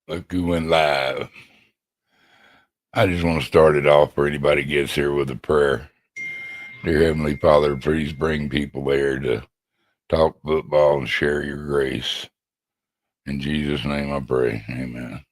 Look who went live. I just want to start it off for anybody gets here with a prayer. Dear Heavenly Father, please bring people there to talk football and share your grace. In Jesus' name I pray. Amen.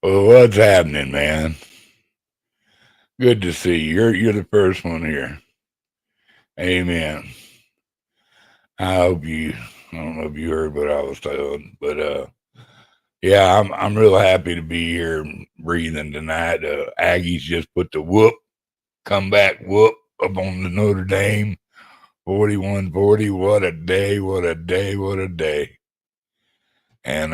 Well, what's happening, man? Good to see you. You're the first one here. Amen. I hope you. I don't know if you heard what I was telling, but yeah, I'm real happy to be here breathing tonight. Aggies just put the comeback whoop up on the Notre Dame 41-40. What a day! What a day! What a day! And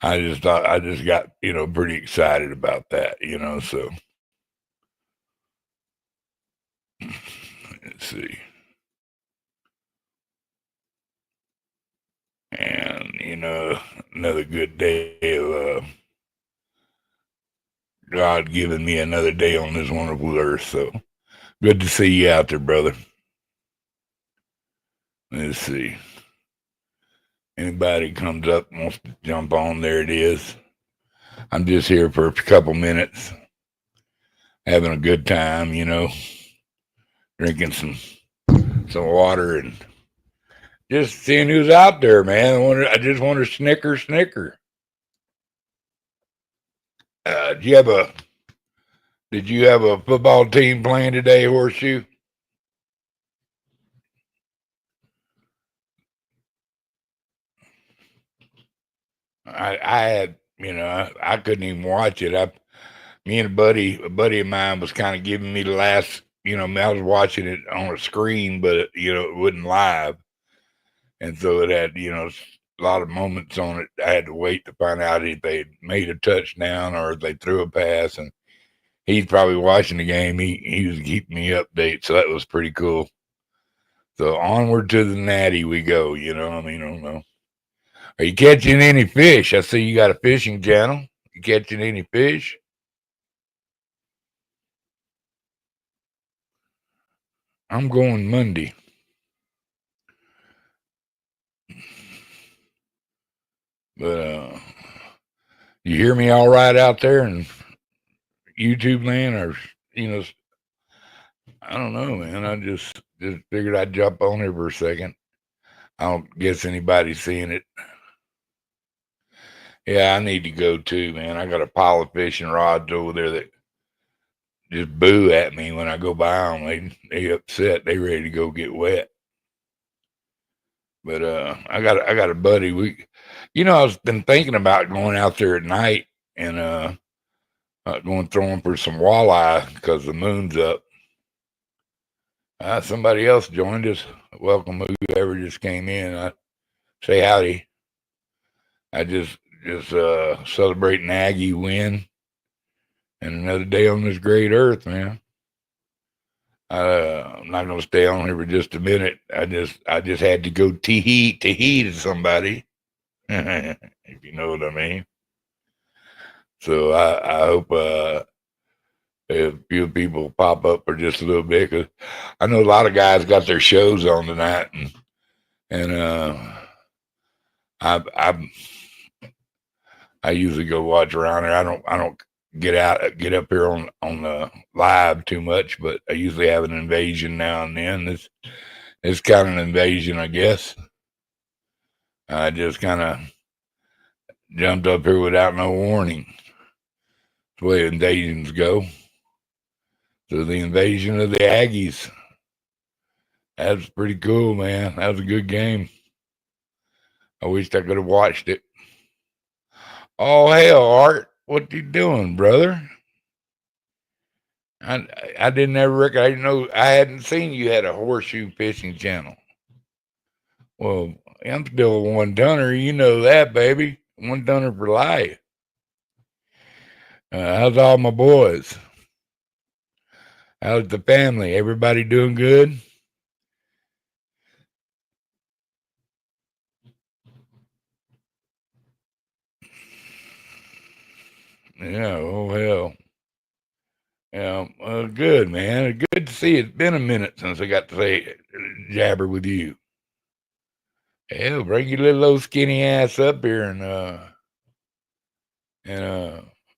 I just got pretty excited about that. So let's see. And another good day of God giving me another day on this wonderful earth. So good to see you out there, brother. Let's see. Anybody comes up wants to jump on, there it is. I'm just here for a couple minutes, having a good time, drinking some water and just seeing who's out there, man. I just want to snicker. Did you have a football team playing today, Horseshoe? I had, I couldn't even watch it. Me and a buddy of mine was kind of giving me the last, I was watching it on a screen, but it wasn't live, and so it had, a lot of moments on it. I had to wait to find out if they made a touchdown or if they threw a pass, and he's probably watching the game. He was keeping me updated, so that was pretty cool. So onward to the natty we go. I don't know. Are you catching any fish? I see you got a fishing channel. You catching any fish? I'm going Monday. But you hear me all right out there in YouTube land, or you know, I don't know, man. I just figured I'd jump on here for a second. I don't guess anybody's seeing it. Yeah, I need to go too, man. I got a pile of fishing rods over there that just boo at me when I go by them. They upset. They ready to go get wet. But I got a buddy. I've been thinking about going out there at night and going throwing for some walleye because the moon's up. Somebody else joined us. Welcome whoever just came in. Say howdy. I just celebrating Aggie win and another day on this great earth, man. I'm not gonna stay on here for just a minute. I just had to go tee to somebody, if you know what I mean. So I hope a few people pop up for just a little bit, because I know a lot of guys got their shows on tonight, and I I usually go watch around there. I don't get up here on the live too much, but I usually have an invasion now and then. It's kind of an invasion, I guess. I just kind of jumped up here without no warning. That's the way invasions go. So the invasion of the Aggies. That's pretty cool, man. That was a good game. I wished I could have watched it. Oh hell, Art, what you doing, brother? I I didn't ever I didn't know, I hadn't seen you had a horseshoe fishing channel. Well, I'm still a one tonner, you know that, baby. One tonner for life. How's all my boys? How's the family? Everybody doing good? Yeah. Oh hell. Yeah. Good man. Good to see you. It's been a minute since I got to say jabber with you. Hell, bring your little old skinny ass up here and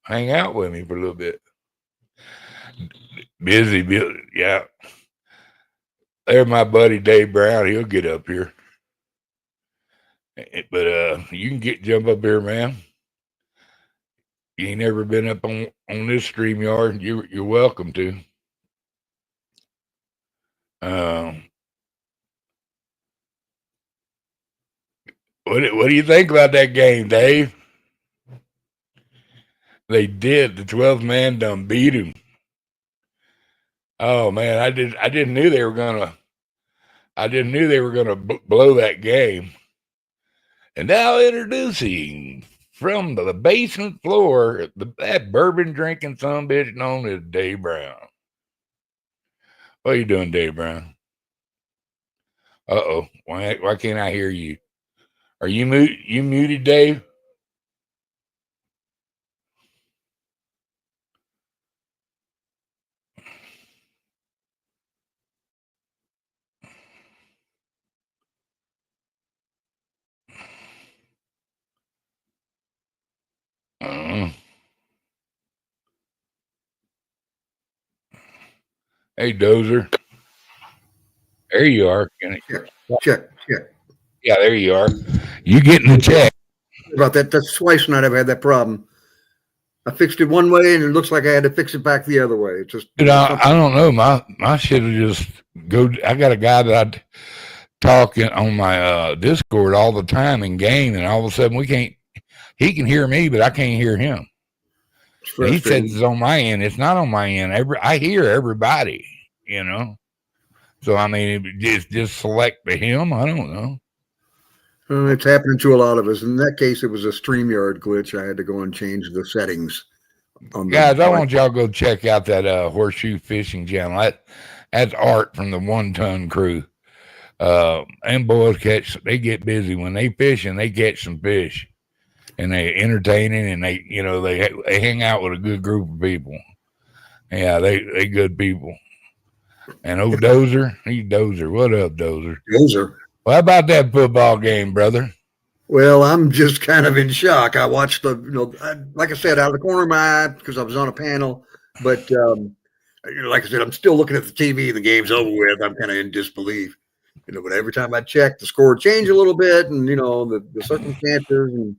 hang out with me for a little bit. Busy. Yeah. There's my buddy Dave Brown. He'll get up here. But you can jump up here, man. You ain't never been up on this StreamYard. You're welcome to. What do you think about that game, Dave? They did. The 12th man done beat him. Oh man, I didn't knew they were gonna. I didn't knew they were gonna blow that game. And now introducing from the basement floor, that bourbon drinking son bitch known as Dave Brown. What are you doing, Dave Brown? Uh-oh. Why can't I hear you? Are you muted, Dave? Hey, Dozer. There you are. Check. Yeah, there you are. You getting the check. About that. That's twice tonight I've had that problem. I fixed it one way, and it looks like I had to fix it back the other way. It's just, Dude, I don't know. My shit will just go. I got a guy that I talk on my Discord all the time in game, and all of a sudden we can't. He can hear me, but I can't hear him. He says it's on my end. It's not on my end. I hear everybody, you know. So I mean, just select him. I don't know. It's happening to a lot of us. In that case, it was a StreamYard glitch. I had to go and change the settings. Guys, I want y'all to go check out that Horseshoe Fishing channel. That's Art from the 1 Ton Crew. And boys they get busy when they fishing. They catch some fish, and they entertaining, and they hang out with a good group of people. Yeah, they good people. And old Dozer, he's Dozer. What up, Dozer? Dozer. Well, how about that football game, brother? Well, I'm just kind of in shock. I watched like I said, out of the corner of my eye because I was on a panel. But like I said, I'm still looking at the TV. The game's over with. I'm kind of in disbelief. But every time I check, the score changed a little bit, and the circumstances.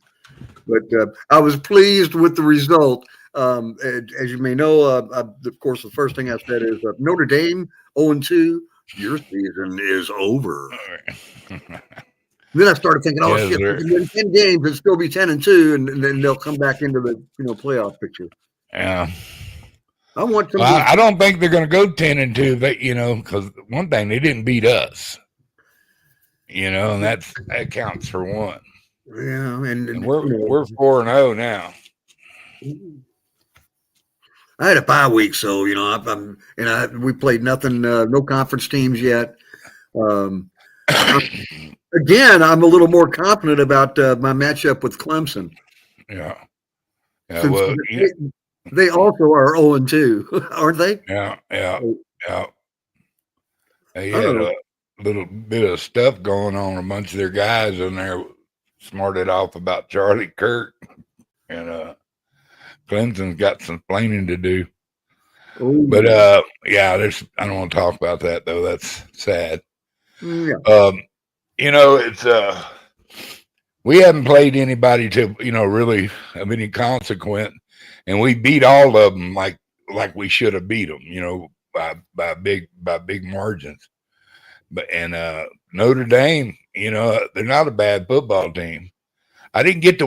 But I was pleased with the result. As you may know, of course, the first thing I said is Notre Dame 0-2. Your season is over. Then I started thinking, oh shit, they can win 10 games and still be 10-2, and then they'll come back into the playoff picture. Yeah. I want some. I don't think they're going to go 10-2, but because one thing, they didn't beat us. And that counts for one. Yeah, and we're 4-0 now. I had a bye week, so we played nothing, no conference teams yet. Again, I'm a little more confident about my matchup with Clemson. Yeah. Well, they also are 0-2, aren't they? Yeah. They had a little bit of stuff going on. A bunch of their guys in there smarted off about Charlie Kirk, and Clemson's got some explaining to do. Ooh. But I don't want to talk about that though. That's sad. Yeah. It's we haven't played anybody to really of any consequence, and we beat all of them like we should have beat them, by big margins. But Notre Dame, they're not a bad football team. I didn't get to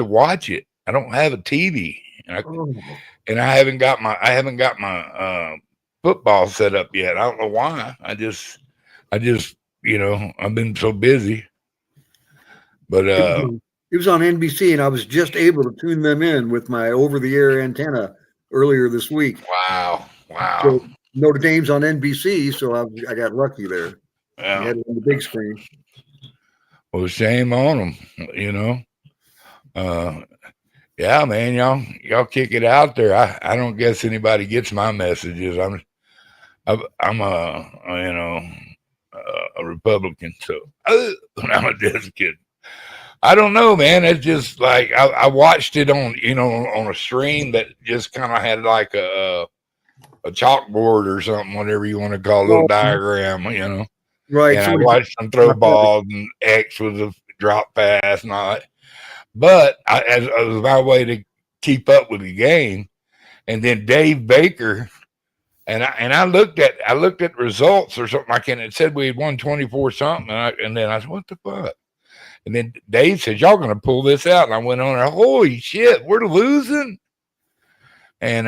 watch it. I don't have a TV, and I haven't got my football set up yet. I don't know why. I just I've been so busy. But it was on NBC, and I was just able to tune them in with my over-the-air antenna earlier this week. Wow. So Notre Dame's on NBC, so I got lucky there. Yeah. I had it on the big screen. Well, shame on them, Yeah, man, y'all kick it out there. I don't guess anybody gets my messages. I'm a Republican, so I'm just kidding. I don't know, man. It's just like I watched it on on a stream that just kind of had like a chalkboard or something, whatever you want to call a little Well, diagram. right. And I Somebody watched them throw balls, and X was a drop pass and all that. But as my way to keep up with the game, and then Dave Baker, and I looked at results or something like that. And it said we had won 24 something, and then I said, what the fuck? And then Dave said, y'all going to pull this out. And I went on there, holy shit, we're losing. And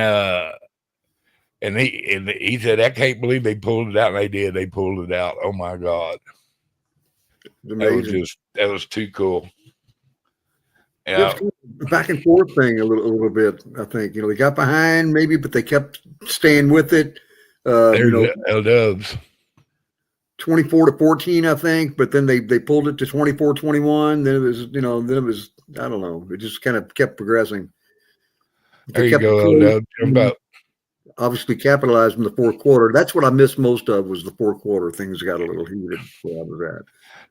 he said, I can't believe they pulled it out. And they did. They pulled it out. Oh my God. amazing. That was too cool. Yeah, Yeah. back and forth thing a little bit. I think they got behind maybe, but they kept staying with it. There's L-Dubs. 24-14, I think, but then they pulled it to 24-21. Then it was I don't know. It just kind of kept progressing. They There you kept go, L-Dub. Jump up. obviously capitalized in the fourth quarter. That's what I missed most of was the fourth quarter. Things got a little heated where I was at.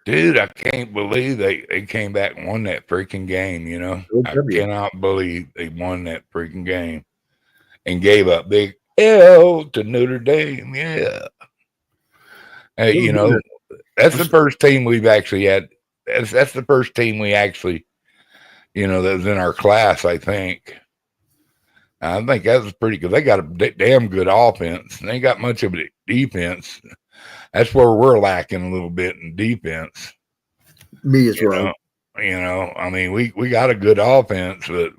Dude, I can't believe they came back and won that freaking game, I cannot believe they won that freaking game and gave up big L to Notre Dame. Yeah. Hey, that's the first team we've actually had. That's the first team we actually, that was in our class, I think. I think that was pretty good. They got a damn good offense. They ain't got much of a defense. That's where we're lacking a little bit in defense. Me as well. I mean, we got a good offense, but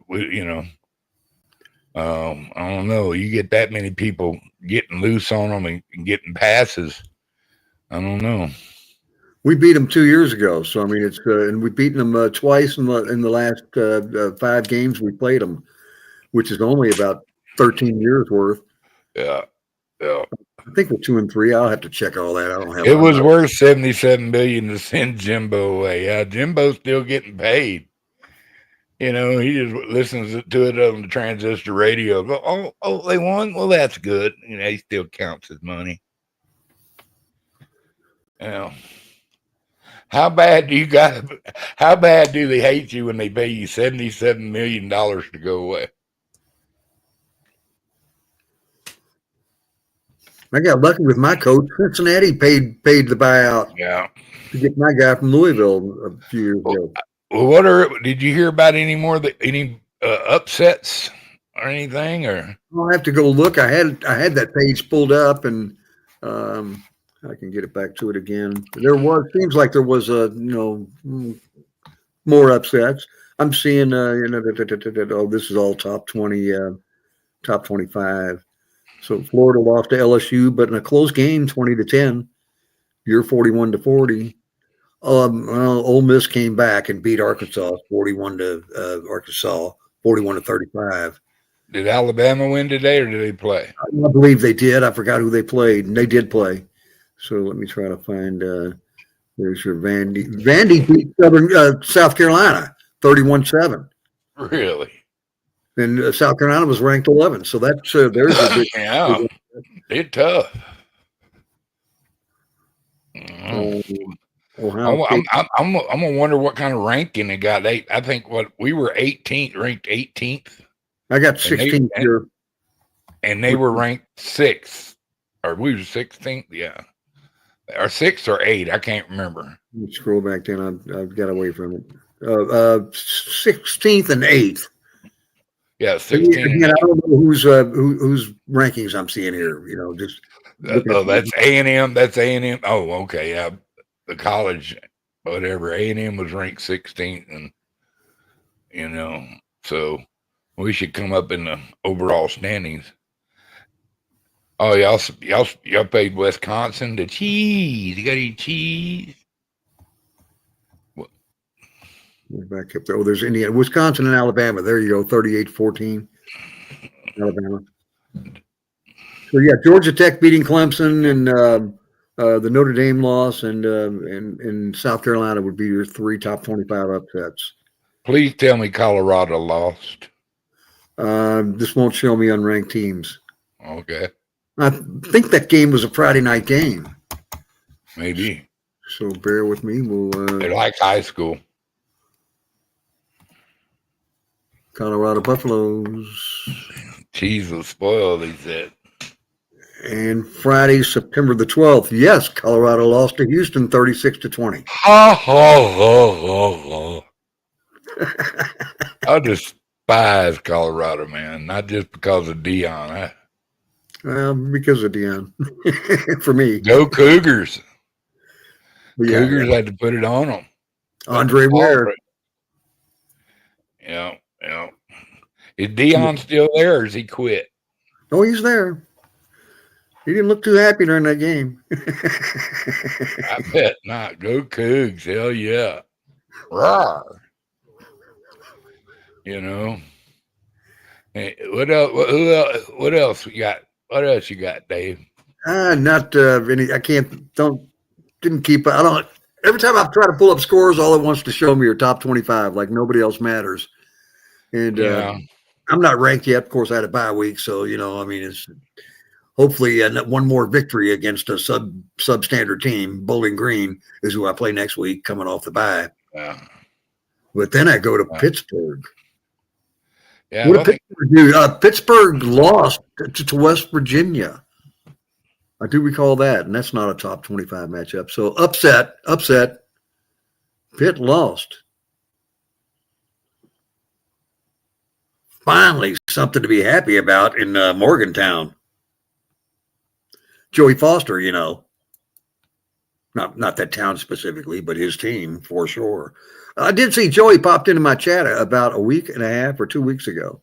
I don't know. You get that many people getting loose on them and getting passes. I don't know. We beat them 2 years ago, so I mean it's and we've beaten them twice in the last 5 games we played them, which is only about 13 years worth. Yeah. Yeah. I think we're 2-3. I'll have to check all that. I don't have. It was worth $77 million to send Jimbo away. Yeah, Jimbo's still getting paid. He just listens to it on the transistor radio. Oh, they won. Well, that's good. He still counts his money. How bad do they hate you when they pay you $77 million to go away? I got lucky with my coach. Cincinnati paid the buyout. Yeah. To get my guy from Louisville a few years ago. Well, did you hear about any upsets or anything? Or I'll have to go look. I had that page pulled up, and I can get it back to it again. Seems like there was more upsets. I'm seeing this is all top 20, top 25. So Florida lost to LSU, but in a close game, 20-10. You're 41-40. Ole Miss came back and beat Arkansas 41 to Arkansas 41-35. Did Alabama win today, or did they play? I believe they did. I forgot who they played, and they did play. So let me try to find. There's your Vandy. Vandy beat South Carolina 31-7. Really? And South Carolina was ranked 11. So that's there's a big. Yeah, they're tough. Ohio I'm gonna wonder what kind of ranking they got. I think we were 18th, ranked 18th. I got 16th here, and they were ranked 6th, or we were 16th. Yeah, or 6th or 8. I can't remember. Let me scroll back down. I've got away from it. 16th and 8th. Yeah, 16th. Again, I don't know whose rankings I'm seeing here. Just that's A&M. That's A&M. Oh, okay. Yeah, the college, whatever. A&M was ranked 16th, and so we should come up in the overall standings. Oh, y'all played Wisconsin. The cheese. You got any cheese? We're back up there. Oh, there's Indiana, Wisconsin, and Alabama. There you go, 38-14. Alabama. So yeah, Georgia Tech beating Clemson, and the Notre Dame loss, and South Carolina would be your 3 top 25 upsets. Please tell me Colorado lost. This won't show me unranked teams. Okay. I think that game was a Friday night game. Maybe. So bear with me. They're like high school. Colorado Buffaloes. Cheese was spoiled, he said. And Friday, September the 12th. Yes, Colorado lost to Houston 36-20. Ha ha ha ha ha. I despise Colorado, man. Not just because of Dion. Because of Dion. For me. Go Cougars. Yeah, Cougars had to put it on them. Andre Ware. Yeah. Is Dion still there or is he quit? Oh, he's there. He didn't look too happy during that game. I bet not. Go Cougs. Hell yeah. Rawr. Hey, what else? What else you got? What else you got, Dave? Not any. I didn't keep. I don't. Every time I've tried to pull up scores, all it wants to show me are top 25. Like nobody else matters. And I'm not ranked yet. Of course, I had a bye week, so I mean, it's hopefully one more victory against a substandard team. Bowling Green is who I play next week, coming off the bye. Yeah. But then I go to Pittsburgh. Yeah. What did Pittsburgh do? Pittsburgh lost to West Virginia. I do recall that, and that's not a top 25 matchup. So upset. Pitt lost. Finally, something to be happy about in Morgantown. Joey Foster, not that town specifically, but his team for sure. I did see Joey popped into my chat about a week and a half or 2 weeks ago,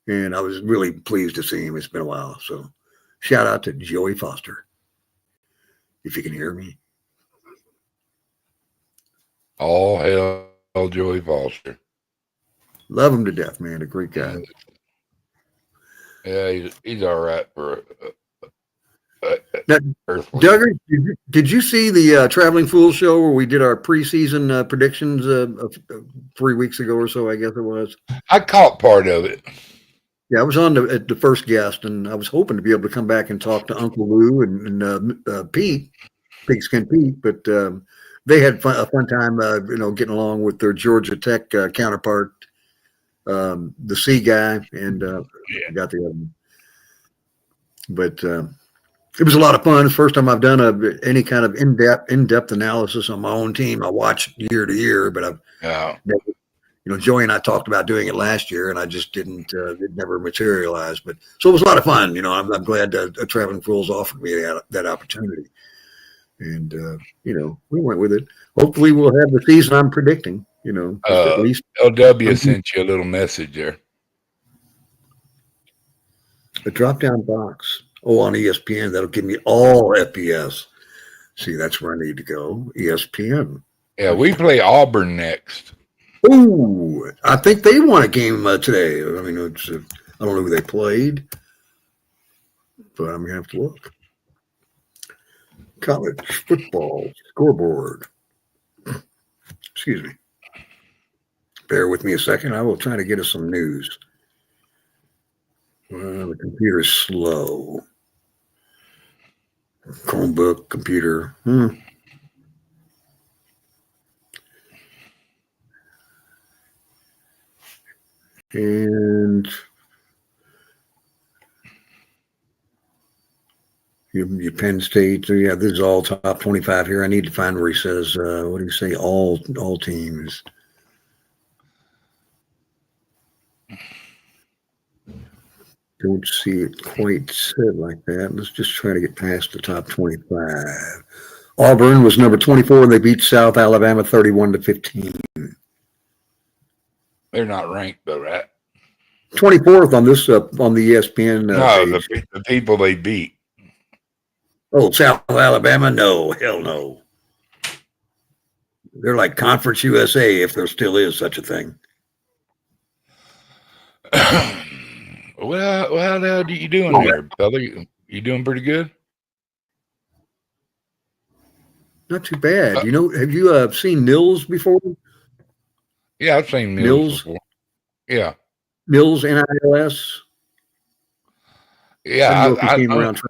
and I was really pleased to see him. It's been a while, so shout out to Joey Foster, if you can hear me. All hail Joey Foster. Love him to death, man. A great guy. Yeah, he's all right for now, Duggar, did you see the Traveling Fool show where we did our preseason predictions 3 weeks ago or so, I guess it was? I caught part of it. Yeah, I was on the first guest, and I was hoping to be able to come back and talk to Uncle Lou and Pete, Pigskin Pete, but they had a fun time, getting along with their Georgia Tech counterpart, the C guy, and got the other one. But it was a lot of fun. It's the first time I've done any kind of in-depth analysis on my own team. I watch year to year, but I've never, Joey and I talked about doing it last year, and I just didn't. It never materialized. But so it was a lot of fun. I'm glad Traveling Fools offered me that opportunity, and we went with it. Hopefully, we'll have the season I'm predicting. At least LW sent you a little message there. A drop-down box. Oh, on ESPN, that'll give me all FBS. See, that's where I need to go. ESPN. Yeah, we play Auburn next. Ooh, I think they won a game today. I mean, I don't know who they played, but I'm going to have to look. College football scoreboard. Excuse me. Bear with me a second. I will try to get us some news. The computer is slow. Chromebook, computer. And your Penn State. So yeah, this is all top 25 here. I need to find where he says, what do you say? All teams. Don't see it quite said like that. Let's just try to get past the top 25. Auburn was number 24. They beat South Alabama 31-15. They're not ranked though, right? 24th on this on the ESPN page. The people they beat. Oh, South Alabama? No, hell no. They're like Conference USA, if there still is such a thing. Well, how the hell are you doing there, fella? You doing pretty good? Not too bad. Have you seen Nils before? Yeah, I've seen Mills Mills, before. Yeah. Mills, NILS. I Yeah, don't know if he I came know. around.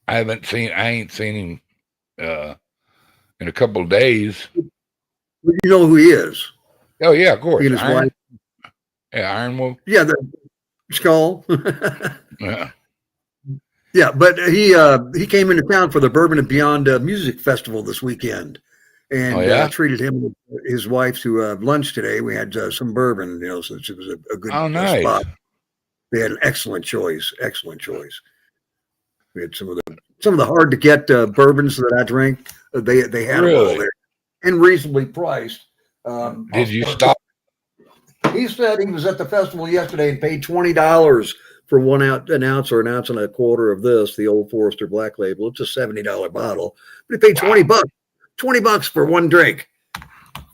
I ain't seen him in a couple of days. You know who he is? Oh yeah, of He course. and his wife. Iron Wolf. Yeah, the Skull. Yeah. Yeah, but he came into town for the Bourbon and Beyond Music Festival this weekend, Oh and yeah. treated him and his wife to lunch today. We had some bourbon, since it was a good Oh nice. spot. They had an excellent choice. Excellent choice. We had some of the hard to get bourbons that I drink. They had them all Really? there and reasonably priced. Did you stop? He said he was at the festival yesterday and paid $20 for an ounce or an ounce and a quarter of this, the Old Forester Black Label. It's a $70 bottle, but he paid Wow. $20. $20 for one drink.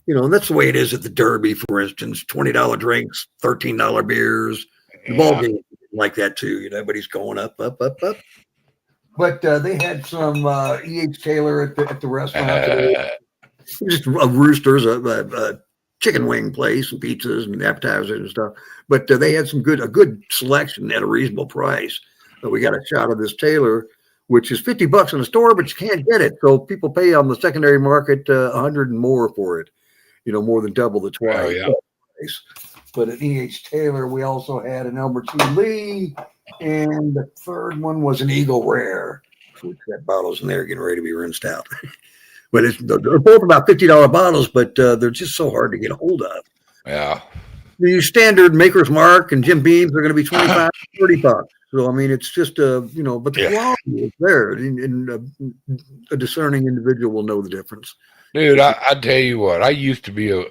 And that's the way it is at the Derby, for instance. $20 drinks, $13 beers. The ball Yeah. game like that too. Everybody's going up, up, up, up. But they had some E.H. Taylor at the restaurant today. Just roosters, a chicken wing place, and pizzas and appetizers and stuff. But they had a good selection at a reasonable price. We got a shot of this Taylor, which is $50 in the store, but you can't get it. So people pay on the secondary market $100 and more for it. More than double the twice. Oh yeah. Price. But at E.H. Taylor, we also had an Elmer T. Lee, and the third one was an Eagle Rare, which that bottle's in there getting ready to be rinsed out. But they're both about $50 bottles, but they're just so hard to get a hold of. Yeah. The standard Maker's Mark and Jim Beam's are going to be $25, $30. So I mean, it's just but the quality is there, and a discerning individual will know the difference. Dude, I tell you what, I used to be a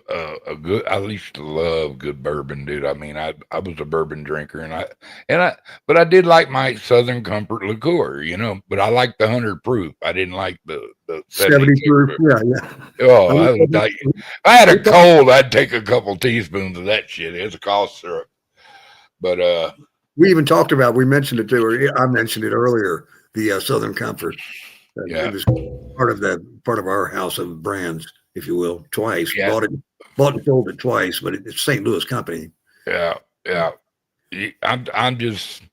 good. I used to love good bourbon, dude. I mean, I was a bourbon drinker, but I did like my Southern Comfort liqueur, But I liked the 100 proof. I didn't like the 70 proof. Yeah. Oh, if I had a cold, I'd take a couple teaspoons of that shit. It's a cough syrup. But we even talked about. We mentioned it too. Or I mentioned it earlier. The Southern Comfort. Yeah. It was part of our house of brands, if you will, twice. Yeah. Bought and sold it twice, but it's St. Louis company. Yeah. I'm just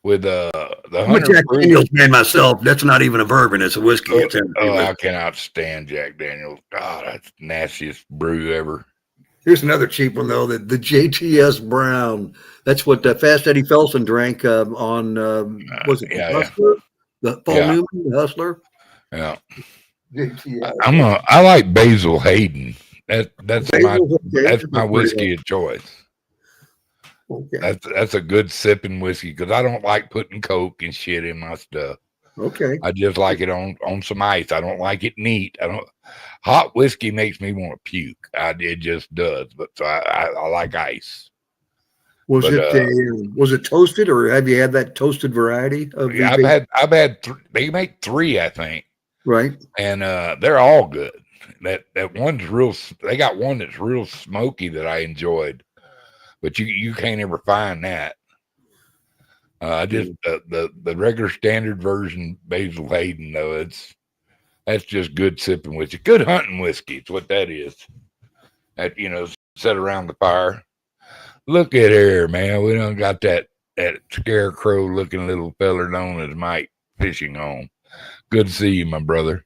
with the I'm a Jack Daniels man myself. That's not even a bourbon; it's a whiskey. I cannot stand Jack Daniels. God, that's the nastiest brew ever. Here's another cheap one though: the JTS Brown. That's what Fast Eddie Felsen drank on. Was it Hustler? The Paul Newman, the Hustler. Yeah. I like Basil Hayden. That's my whiskey of choice. Okay. That's a good sipping whiskey because I don't like putting Coke and shit in my stuff. Okay. I just like it on some ice. I don't like it neat. Hot whiskey makes me want to puke. It just does. But so I like ice. Was it toasted, or have you had that toasted variety of? Yeah, I've had. They make 3, I think. Right. And they're all good. That one's real. They got one that's real smoky that I enjoyed, but you can't ever find that. Just the regular standard version Basil Hayden though. That's just good sipping whiskey, good hunting whiskey. It's what that is. That set around the fire. Look at here, man. We done got that scarecrow looking little feller known as Mike fishing home. Good to see you, my brother.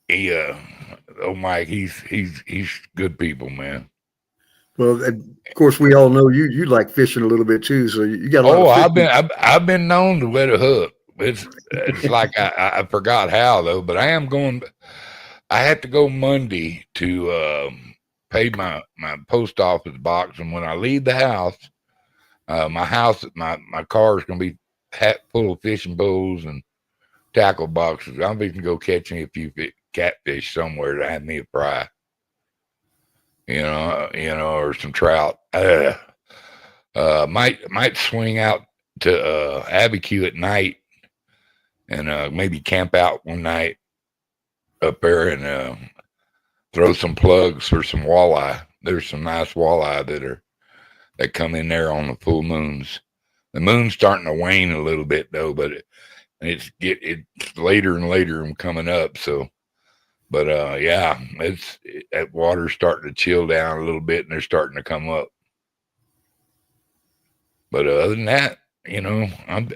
Mike, he's good people, man. Well, of course, we all know you like fishing a little bit too, so you got a lot of fishing. I've been known to wet a hook. It's like I forgot how though, but I am going. I have to go Monday to pay my post office box, and when I leave the house, my car is going to be full of fishing poles and tackle boxes. I'm going to go catch me a few catfish somewhere to have me a fry, or some trout. Might swing out to Abiquiu at night and maybe camp out one night up there and throw some plugs for some walleye. There's some nice walleye that come in there on the full moons. The moon's starting to wane a little bit though, but it's later and later and coming up. So But yeah, that water's starting to chill down a little bit, and they're starting to come up. But other than that,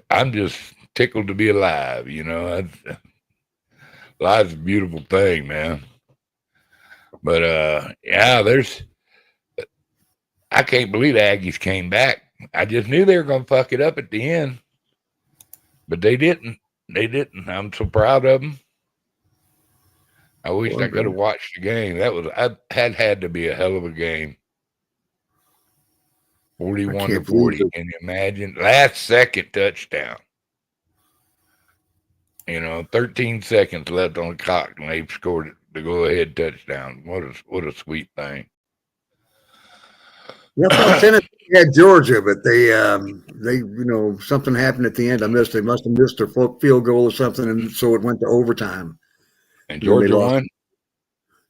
I'm just tickled to be alive. Life's a beautiful thing, man. But yeah, I can't believe the Aggies came back. I just knew they were going to fuck it up at the end, but they didn't. They didn't. I'm so proud of them. I wish I could have watched the game. I had to be a hell of a game. 41-40. Can you imagine? Last second touchdown. 13 seconds left on the clock, and they scored the go-ahead touchdown. What a sweet thing. Yeah, I thought Tennessee had Georgia, but they something happened at the end. They must have missed their field goal or something, and so it went to overtime. And Georgia won.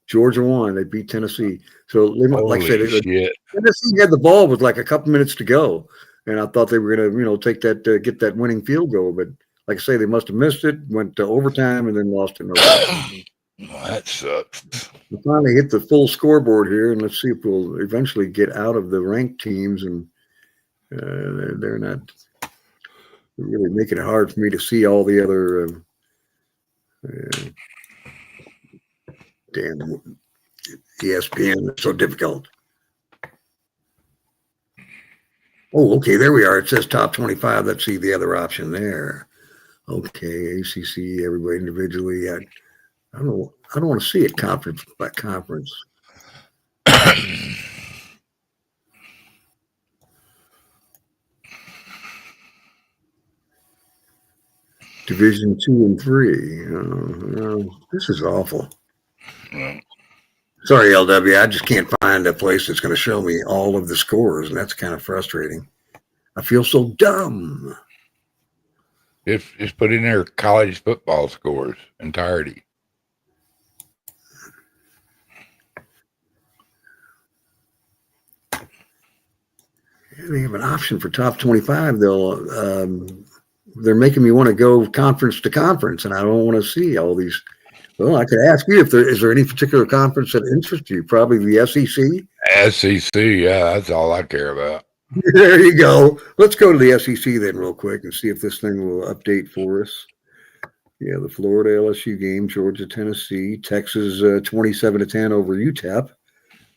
Georgia won. They beat Tennessee. So, like I said, shit. Tennessee had the ball with like a couple minutes to go, and I thought they were going to, take that, get that winning field goal. But like I say, they must have missed it. Went to overtime and then lost in overtime. That sucks. We finally hit the full scoreboard here, and let's see if we'll eventually get out of the ranked teams. And they're not really making it hard for me to see all the other. Damn, ESPN is so difficult. Oh, okay, there we are. It says top 25. Let's see the other option there. Okay, ACC, everybody individually. I don't want to see it conference by conference. Division 2 and 3. This is awful. Sorry, LW. I just can't find a place that's going to show me all of the scores, and that's kind of frustrating. I feel so dumb. Just put in there college football scores entirety. They have an option for top 25. They're making me want to go conference to conference, and I don't want to see all these. Well, I could ask you is there any particular conference that interests you? Probably the SEC. SEC, yeah, that's all I care about. There you go. Let's go to the SEC then real quick and see if this thing will update for us. Yeah, the Florida LSU game, Georgia, Tennessee, Texas 27-10 over UTEP.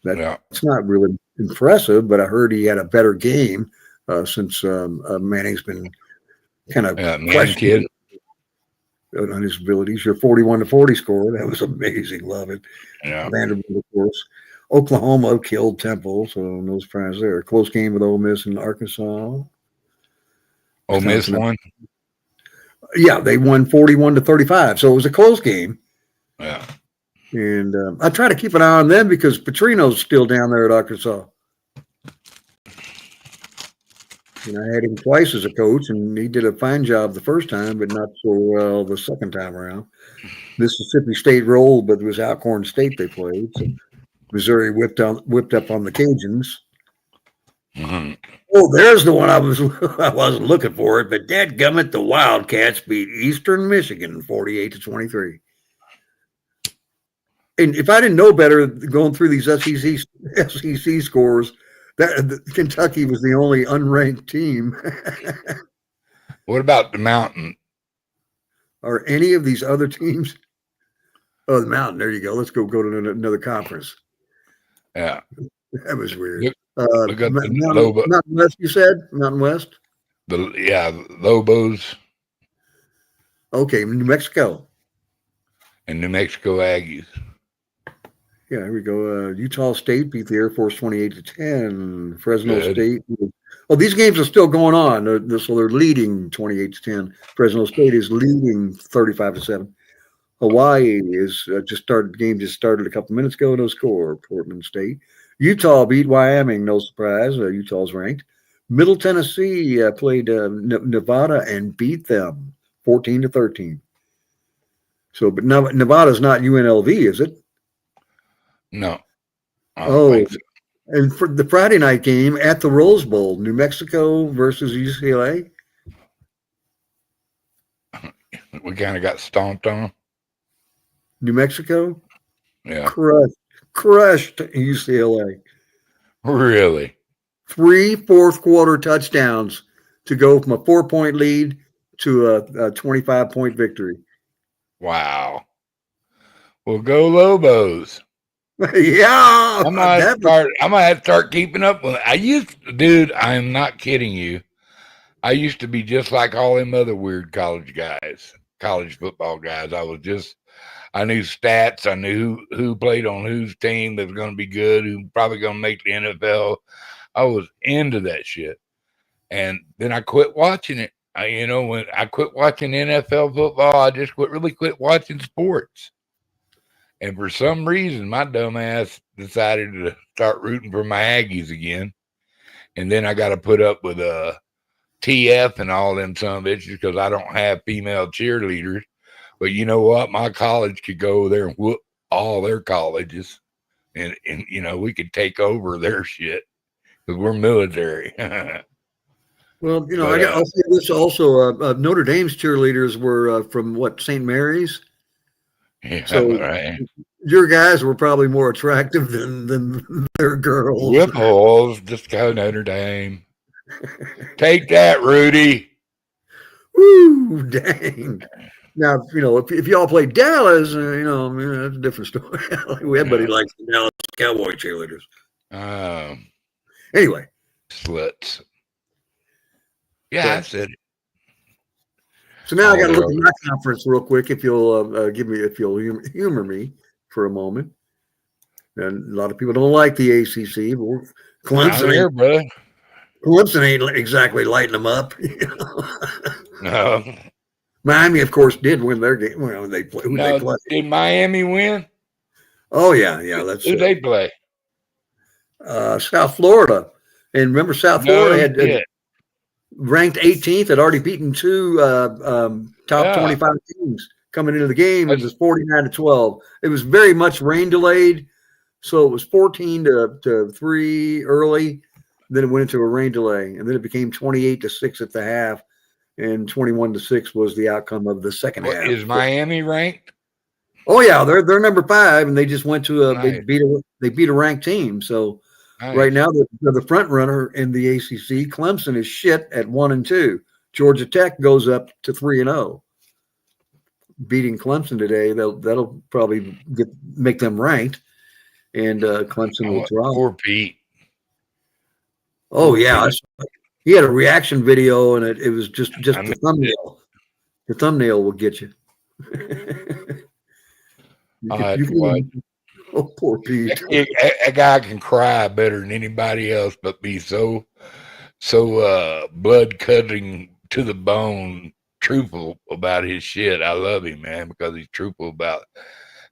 That's not really impressive, but I heard he had a better game since Manning's been kind of questioned on his abilities. Your 41-40 score, that was amazing. Love it. Yeah. Vanderbilt, of course. Oklahoma killed Temple, so no surprise there. Close game with Ole Miss and Arkansas. Ole Miss won? Yeah, they won 41-35, so it was a close game. Yeah. And I try to keep an eye on them because Petrino's still down there at Arkansas. And I had him twice as a coach, and he did a fine job the first time, but not so well the second time around. Mississippi State rolled, but it was Alcorn State they played. So Missouri whipped up on the Cajuns. Mm-hmm. Oh, there's the one I wasn't looking for it, but dadgummit, the Wildcats beat Eastern Michigan 48-23. And if I didn't know better going through these SEC scores, that Kentucky was the only unranked team. What about the Mountain? Are any of these other teams? Oh, the Mountain. There you go. Let's go to another conference. Yeah. That was weird. Look at Mountain West, you said? Mountain West? Lobos. Okay, New Mexico. And New Mexico Aggies. Yeah, here we go. Utah State beat the Air Force 28-10. Fresno State. Oh, these games are still going on. So they're leading 28-10. Fresno State is leading 35-7. Hawaii is just started. Game just started a couple minutes ago. No score. Portland State. Utah beat Wyoming. No surprise. Utah's ranked. Middle Tennessee played Nevada and beat them 14-13. So, but now Nevada's not UNLV, is it? No. I don't think so. And for the Friday night game at the Rose Bowl, New Mexico versus UCLA. We kind of got stomped on. New Mexico? Yeah. crushed UCLA. Really? 3 fourth quarter touchdowns to go from a 4-point lead to a 25-point victory. Wow. Well, go Lobos. Yeah, I might that was, start. I might have to start keeping up with it. Dude. I am not kidding you. I used to be just like all them other weird college guys, college football guys. I knew stats. I knew who played on whose team that was going to be good, who probably going to make the NFL. I was into that shit. And then I quit watching it. When I quit watching NFL football, I just really quit watching sports. And for some reason, my dumb ass decided to start rooting for my Aggies again. And then I got to put up with TF and all them son of bitches because I don't have female cheerleaders. But you know what? My college could go there and whoop all their colleges. And we could take over their shit because we're military. well, But I'll say this also. Notre Dame's cheerleaders were from St. Mary's. yeah, So right. your guys were probably more attractive than their girls. Whip holes, just go Notre Dame. Take that, Rudy. Woo, dang. Now, if y'all play Dallas, that's a different story. Everybody likes the Dallas Cowboy cheerleaders. Anyway. Sluts. Yeah, I said it. So now I got to look at my conference real quick. If you'll humor me for a moment. And a lot of people don't like the ACC, but Clemson ain't exactly lighting them up. No. Miami, of course, did win their game. Well, they play. They play? Did Miami win? Oh yeah. That's who they play. South Florida, and remember Florida had ranked 18th, had already beaten two top 25 teams coming into the game. It was 49-12. It was very much rain delayed, so it was 14-3 early. Then it went into a rain delay, and then it became 28-6 at the half, and 21-6 was the outcome of the second half. Is Miami ranked? Oh yeah, they're number 5, and they just went to they beat a ranked team. So right now they're the front runner in the ACC. Clemson is shit at 1-2. Georgia Tech goes up to 3-0. Beating Clemson today, that'll probably make them ranked, and Clemson will drop. Poor Pete. Oh yeah, he had a reaction video, and it was just the thumbnail. The thumbnail will get you. Oh, poor Pete. A guy can cry better than anybody else, but be so blood cutting to the bone, truthful about his shit. I love him, man, because he's truthful about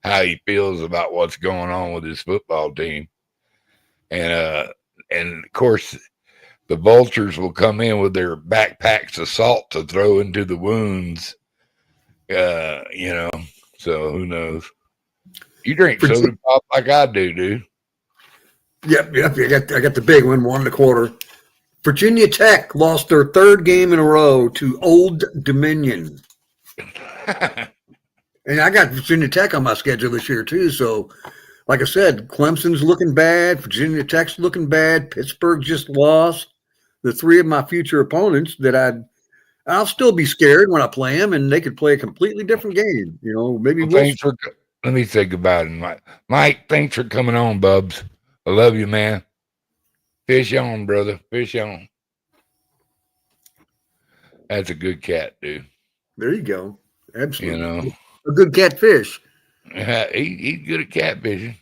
how he feels about what's going on with his football team. And of course, the vultures will come in with their backpacks of salt to throw into the wounds. So who knows? You drink soda pop like I do, dude. Yep. I got the big one, 1.25. Virginia Tech lost their 3rd game in a row to Old Dominion. And I got Virginia Tech on my schedule this year too. So, like I said, Clemson's looking bad. Virginia Tech's looking bad. Pittsburgh just lost. The 3 of my future opponents that I'll still be scared when I play them, and they could play a completely different game. Maybe let me say goodbye to Mike. Mike, thanks for coming on, Bubs. I love you, man. Fish on, brother. Fish on. That's a good cat, dude. There you go. Absolutely. A good catfish. Yeah, he's good at catfishing.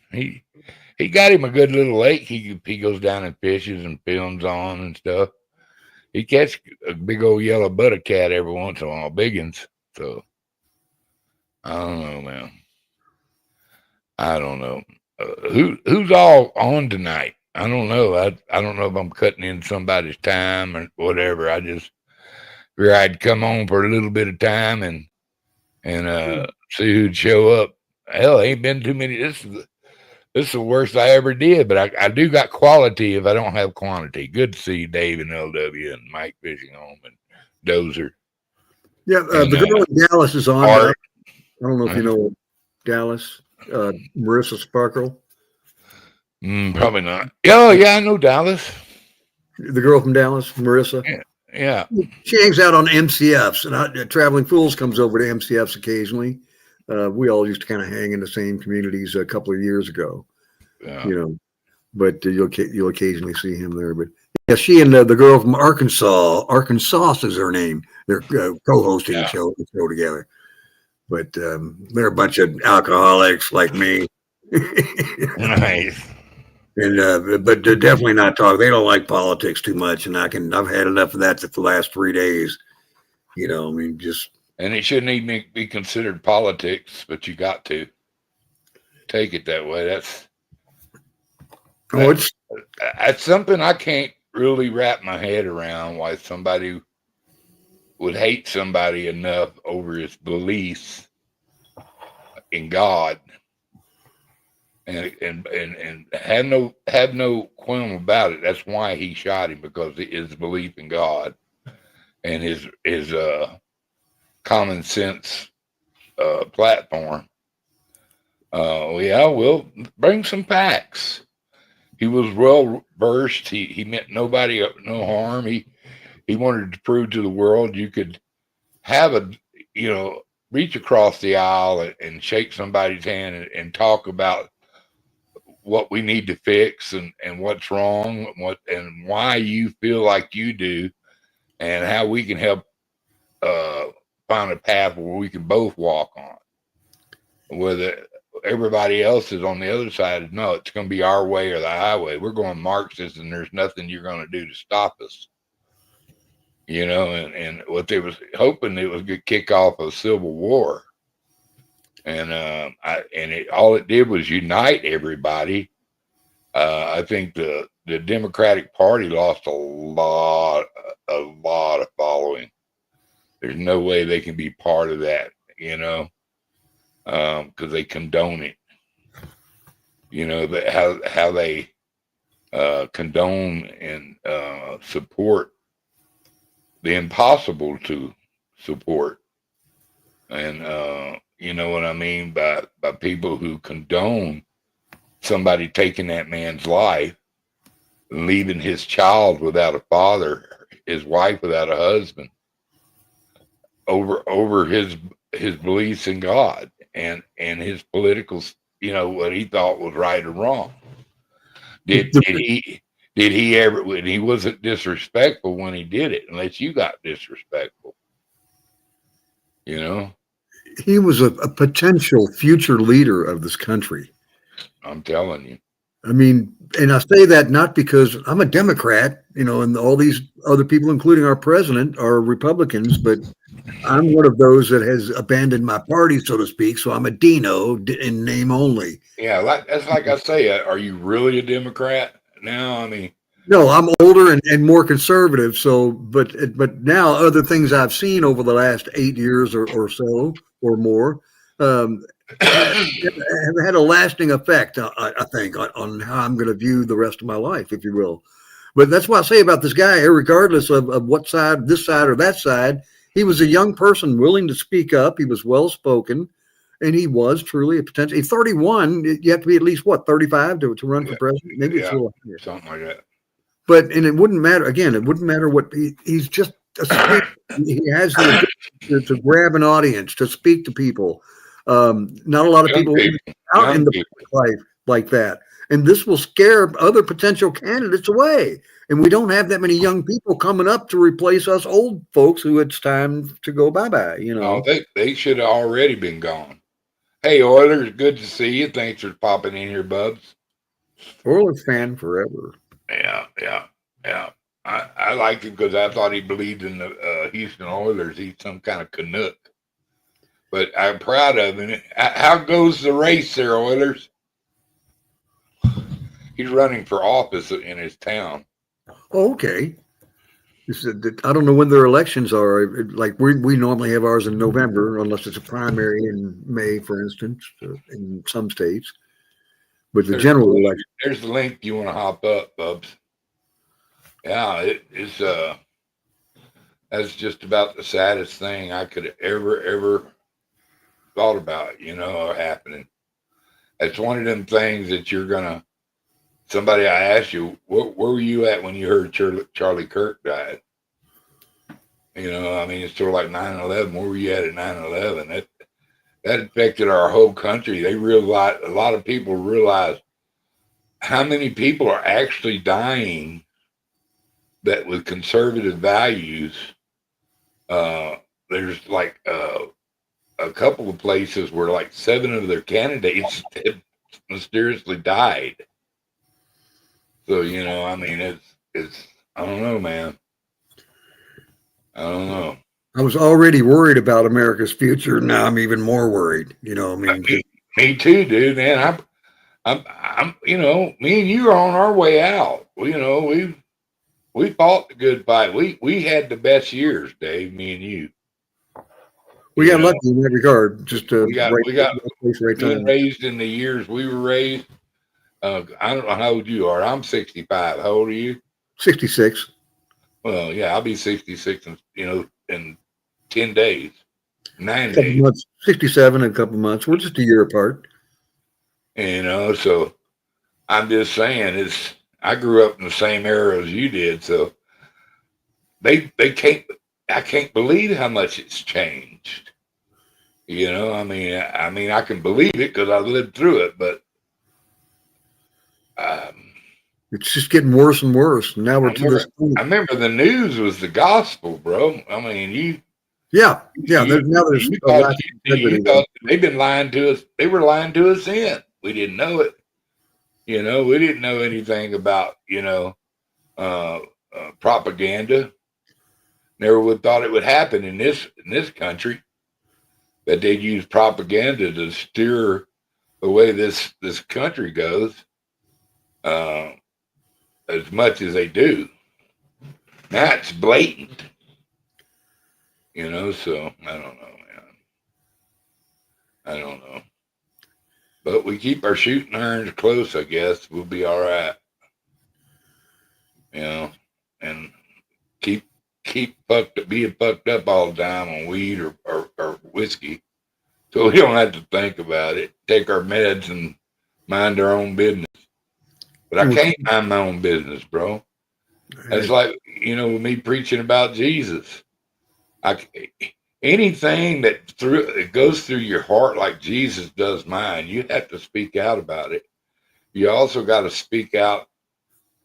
He got him a good little lake. He goes down and fishes and films on and stuff. He catch a big old yellow butter cat every once in a while, biggins. So I don't know, man. I don't know who's all on tonight. I don't know. I don't know if I'm cutting in somebody's time or whatever. I just figured I'd come on for a little bit of time and see who'd show up. Hell, ain't been too many. This is the worst I ever did, but I do got quality if I don't have quantity. Good to see Dave and LW and Mike Fishing Home and Dozer. Yeah, the girl in Dallas is on. I don't know if you know Dallas. Marissa Sparkle, Probably not. Oh, yeah, I know Dallas. the girl from Dallas, Marissa. Yeah, yeah, She hangs out on MCFs, and Traveling Fools comes over to MCFs occasionally. We all used to kind of hang in the same communities a couple of years ago, yeah. you know. But you'll occasionally see him there. But yeah, she and the girl from Arkansas is her name. They're co-hosting Yeah. the show together. But they're a bunch of alcoholics like me. Nice. And but they're definitely not talk. They don't like politics too much, and I've had enough of that for the last 3 days. I mean, just And it shouldn't even be considered politics, but you got to take it that way. oh, That it's that's something I can't really wrap my head around. Why somebody would hate somebody enough over his beliefs in God, and have no qualm about it. That's why he shot him, because his belief in God and his common sense platform. Yeah, we'll bring some facts. He was well versed. He meant nobody no harm. He wanted to prove to the world you could have reach across the aisle and shake somebody's hand and talk about what we need to fix and what's wrong, and why you feel like you do, and how we can help uh, find a path where we can both walk on. Whether everybody else is on the other side, no, it's going to be our way or the highway. We're going Marxist, and there's nothing you're going to do to stop us. And what they was hoping it was going to kick off a civil war, and all it did was unite everybody. I think the Democratic Party lost a lot of following. There's no way they can be part of that, because they condone it. How they condone and support the impossible to support, and you know what I mean by people who condone somebody taking that man's life, leaving his child without a father, his wife without a husband, over his beliefs in God and his political, what he thought was right or wrong. Did he ever? When he wasn't disrespectful when he did it, unless you got disrespectful, he was a potential future leader of this country. I'm telling you. I mean, and I say that not because I'm a Democrat, and all these other people, including our president, are Republicans, but I'm one of those that has abandoned my party, so to speak. So I'm a Dino in name only. Yeah, that's like I say. Are you really a Democrat now? I mean, No, I'm older and more conservative. So, but now other things I've seen over the last 8 years or so or more um, have had a lasting effect, I think, on how I'm going to view the rest of my life, if you will. But that's why I say about this guy, regardless of what side, this side or that side, he was a young person willing to speak up. He was well spoken, and he was truly a potential. At 31, you have to be at least 35 to run for president. Maybe it's a little higher. Something like that. But it wouldn't matter. Again, it wouldn't matter what he's just a speaker. He has the ability to grab an audience, to speak to people. Not a lot of people out in the public life like that. And this will scare other potential candidates away. And we don't have that many young people coming up to replace us old folks who it's time to go bye-bye, Oh, they should have already been gone. Hey, Oilers, good to see you. Thanks for popping in here, Bubs. Oilers fan forever. Yeah. I liked him because I thought he believed in the Houston Oilers. He's some kind of Canuck. But I'm proud of him. How goes the race there, Oilers? He's running for office in his town. Oh, okay. I don't know when their elections are. Like we normally have ours in November, unless it's a primary in May, for instance, in some states. But the general election. There's the link you want to hop up, Bubs. Yeah, it's that's just about the saddest thing I could ever thought about, happening. it's one of them things that you're gonna. Somebody, I asked you, where were you at when you heard Charlie Kirk died? I mean, it's sort of like 9/11. Where were you at 9/11? That affected our whole country. They realized, a lot of people realized how many people are actually dying that with conservative values. There's like a couple of places where like 7 of their candidates mysteriously died. So, I mean, it's, I don't know, man. I don't know. I was already worried about America's future. Now I'm even more worried. I mean, me too, dude, man. I'm, me and you are on our way out. We fought the good fight. We had the best years, Dave, me and you. We got lucky in that regard. Just we got being raised in the years we were raised. I don't know how old you are. I'm 65. How old are you? 66. Well, yeah, I'll be 66 in 10 days, 9 days. Months, 67 in a couple months. We're just a year apart. So I'm just saying, I grew up in the same era as you did, so they can't. I can't believe how much it's changed. I mean, I can believe it because I lived through it, but it's just getting worse and worse. And now we're to this point. I remember the news was the gospel, bro. I mean, Yeah. They've been lying to us. They were lying to us then. We didn't know it. We didn't know anything about propaganda. Never would thought it would happen in this country, that they'd use propaganda to steer the way this country goes, as much as they do. Now it's blatant. So I don't know, man. I don't know. But we keep our shooting irons close, I guess. We'll be all right. And keep being fucked up all the time on weed or whiskey. So we don't have to think about it. Take our meds and mind our own business. But I can't mind my own business, bro. That's like, with me preaching about Jesus. Anything that goes through your heart like Jesus does mine, you have to speak out about it. You also got to speak out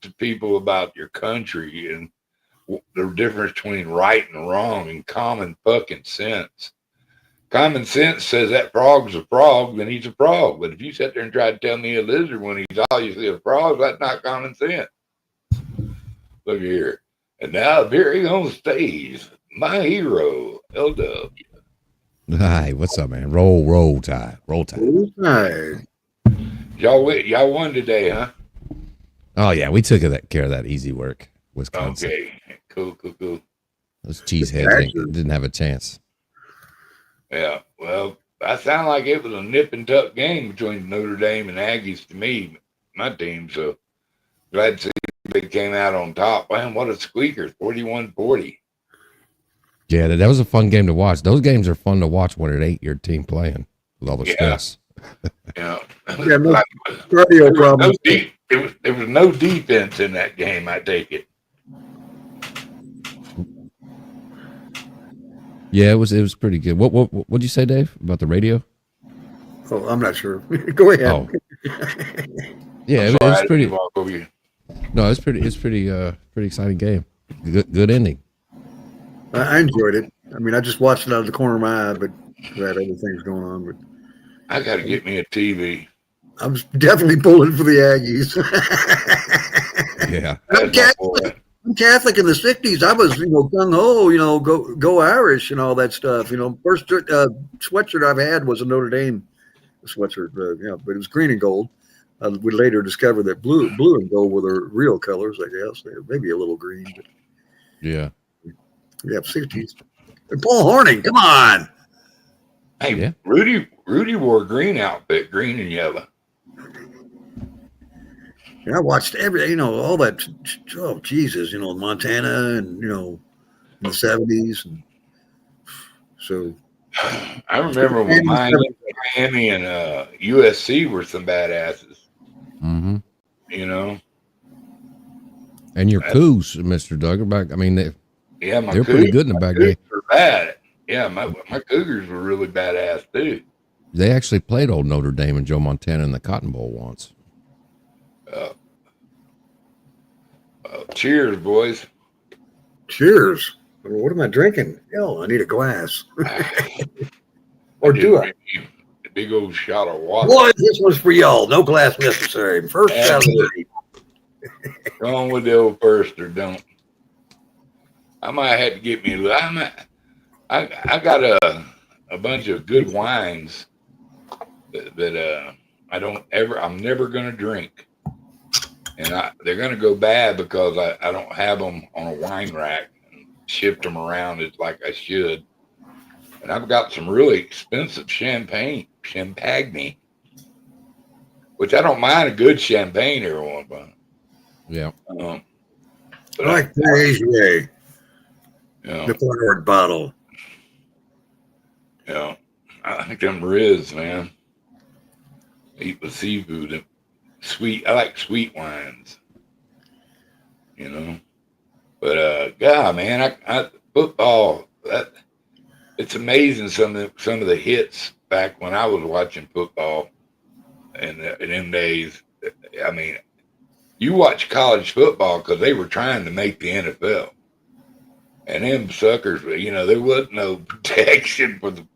to people about your country and the difference between right and wrong and common fucking sense. Common sense says that frog's a frog, then he's a frog. But if you sit there and try to tell me a lizard when he's obviously a frog, that's not common sense. Look here. And now appearing on stage, my hero, L-Dub. Hi, what's up, man? Roll Tide. Roll Tide. Y'all won today, huh? Oh, yeah, we took care of that easy work, Wisconsin. Okay, cool. Those cheeseheads didn't have a chance. Yeah, well, that sounded like it was a nip and tuck game between Notre Dame and Aggies to me, my team, so glad to see they came out on top. Man, what a squeaker, 41-40. Yeah, that was a fun game to watch. Those games are fun to watch when it ain't your team playing with all the stress. Yeah. No cardio problem. There was no defense in that game, I take it. Yeah, it was pretty good. What'd you say, Dave, about the radio? Oh, I'm not sure. Go ahead. Oh. Yeah, it was pretty. No, it's pretty exciting game. Good ending. I enjoyed it. I mean, I just watched it out of the corner of my eye, but I had other things going on. But I got to get me a TV. I was definitely pulling for the Aggies. Yeah. I'm Catholic in the 60s. I was, gung ho, go Irish and all that stuff. First sweatshirt I've had was a Notre Dame sweatshirt, but it was green and gold. We later discovered that blue and gold were the real colors, I guess. Maybe a little green. But yeah. Yeah, 60s. And Paul Horning, come on. Hey, yeah. Rudy wore a green outfit, green and yellow. And I watched all that. Oh, Jesus, Montana and, in the 70s. And so. I remember when Miami and USC were some badasses. Mm-hmm. You know. And your Cougs, Mr. Duggar, I mean, they're pretty good in the back day. Were bad. Yeah, my Cougars were really badass too. They actually played old Notre Dame and Joe Montana in the Cotton Bowl once. Cheers, boys. Cheers. What am I drinking? Hell, I need a glass. Or do I? A big old shot of water. Boy, this one's for y'all. No glass necessary. First shot. Go on with the old first or don't. I might have to get me. I got a bunch of good wines that I'm never gonna drink, and they're gonna go bad because I don't have them on a wine rack and shift them around as like I should. And I've got some really expensive champagne, which I don't mind a good champagne every once in a while. Yeah. I like kjjjh. The forward bottle. Yeah. I think them Riz, man. Eat with seafood and sweet. I like sweet wines. You know. But God, man, I football. It's amazing some of the hits back when I was watching football in them days. I mean, you watch college football because they were trying to make the NFL, and them suckers, you know, there wasn't no protection for the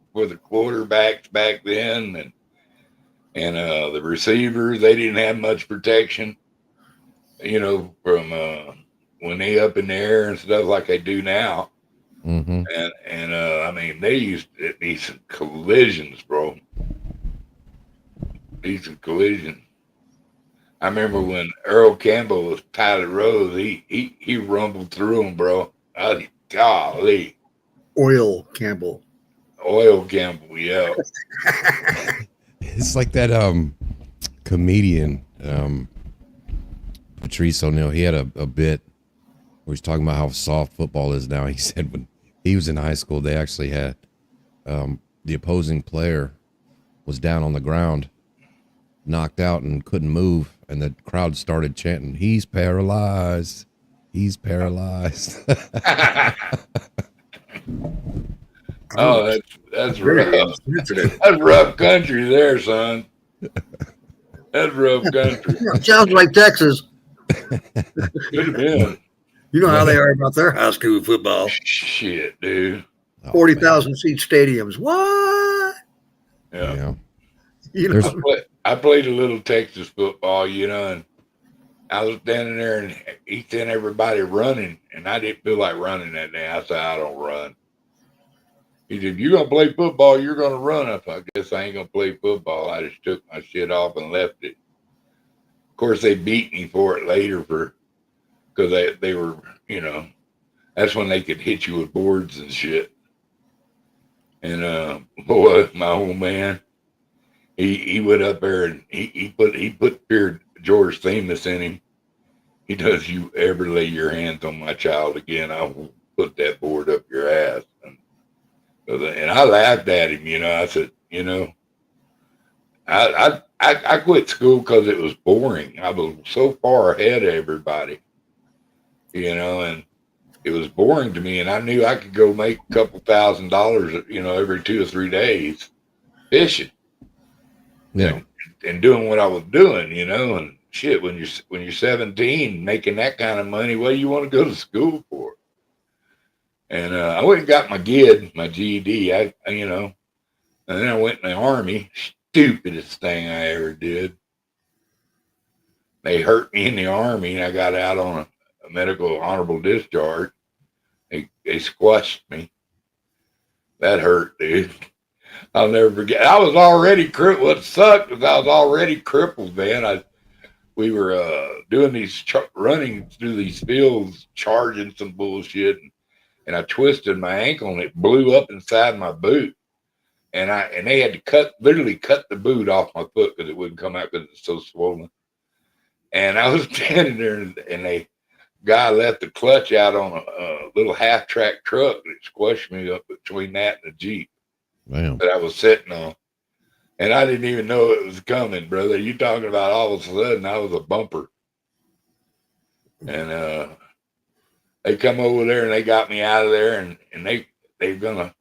quarterbacks back then, and the receivers, they didn't have much protection, you know, from when they up in the air and stuff like they do now. Mm-hmm. And I mean, they used these collisions, bro. Decent collision. I remember when Earl Campbell was Pilot Rose, he rumbled through them, bro. Golly. Oil Campbell, yeah. It's like that comedian Patrice O'Neal. He had a bit where he's talking about how soft football is now. He said when he was in high school, they actually had the opposing player was down on the ground, knocked out and couldn't move, and the crowd started chanting, "He's paralyzed. He's paralyzed." Oh, that's rough. That's rough country there, son. That's rough country. Sounds like Texas. Could have been. You know how they are about their high school football. Shit, dude. 40,000 seat stadiums. What? Yeah. You know, I played a little Texas football, you know, and I was standing there and he sent everybody running, and I didn't feel like running that day. I said, I don't run. He said, "You're going to play football, you're going to run." I guess I ain't going to play football. I just took my shit off and left it. Of course, they beat me for it later because they were, you know, that's when they could hit you with boards and shit. And boy, my old man, he went up there and he put fear George Themis in him. He does, "You ever lay your hands on my child again, I will put that board up your ass." And I laughed at him, you know. I said, you know, I quit school because it was boring. I was so far ahead of everybody, you know, and it was boring to me. And I knew I could go make a couple $1,000, you know, every 2 or 3 days fishing, yeah, and doing what I was doing, you know. And shit, when you're 17, making that kind of money, what do you want to go to school for? And I went and got my GED, my GED. I you know, and then I went in the Army. Stupidest thing I ever did. They hurt me in the Army, and I got out on a medical honorable discharge. They squashed me. That hurt, dude. I'll never forget. I was already crippled. What sucked was I was already crippled, man. We were doing these running through these fields, charging some bullshit. And I twisted my ankle and it blew up inside my boot. And they had to literally cut the boot off my foot because it wouldn't come out because it's so swollen. And I was standing there and a guy left the clutch out on a little half-track truck and it squashed me up between that and the Jeep. Damn. that I was sitting on. And I didn't even know it was coming, brother. You talking about all of a sudden I was a bumper. And they come over there and they got me out of there, and they're gonna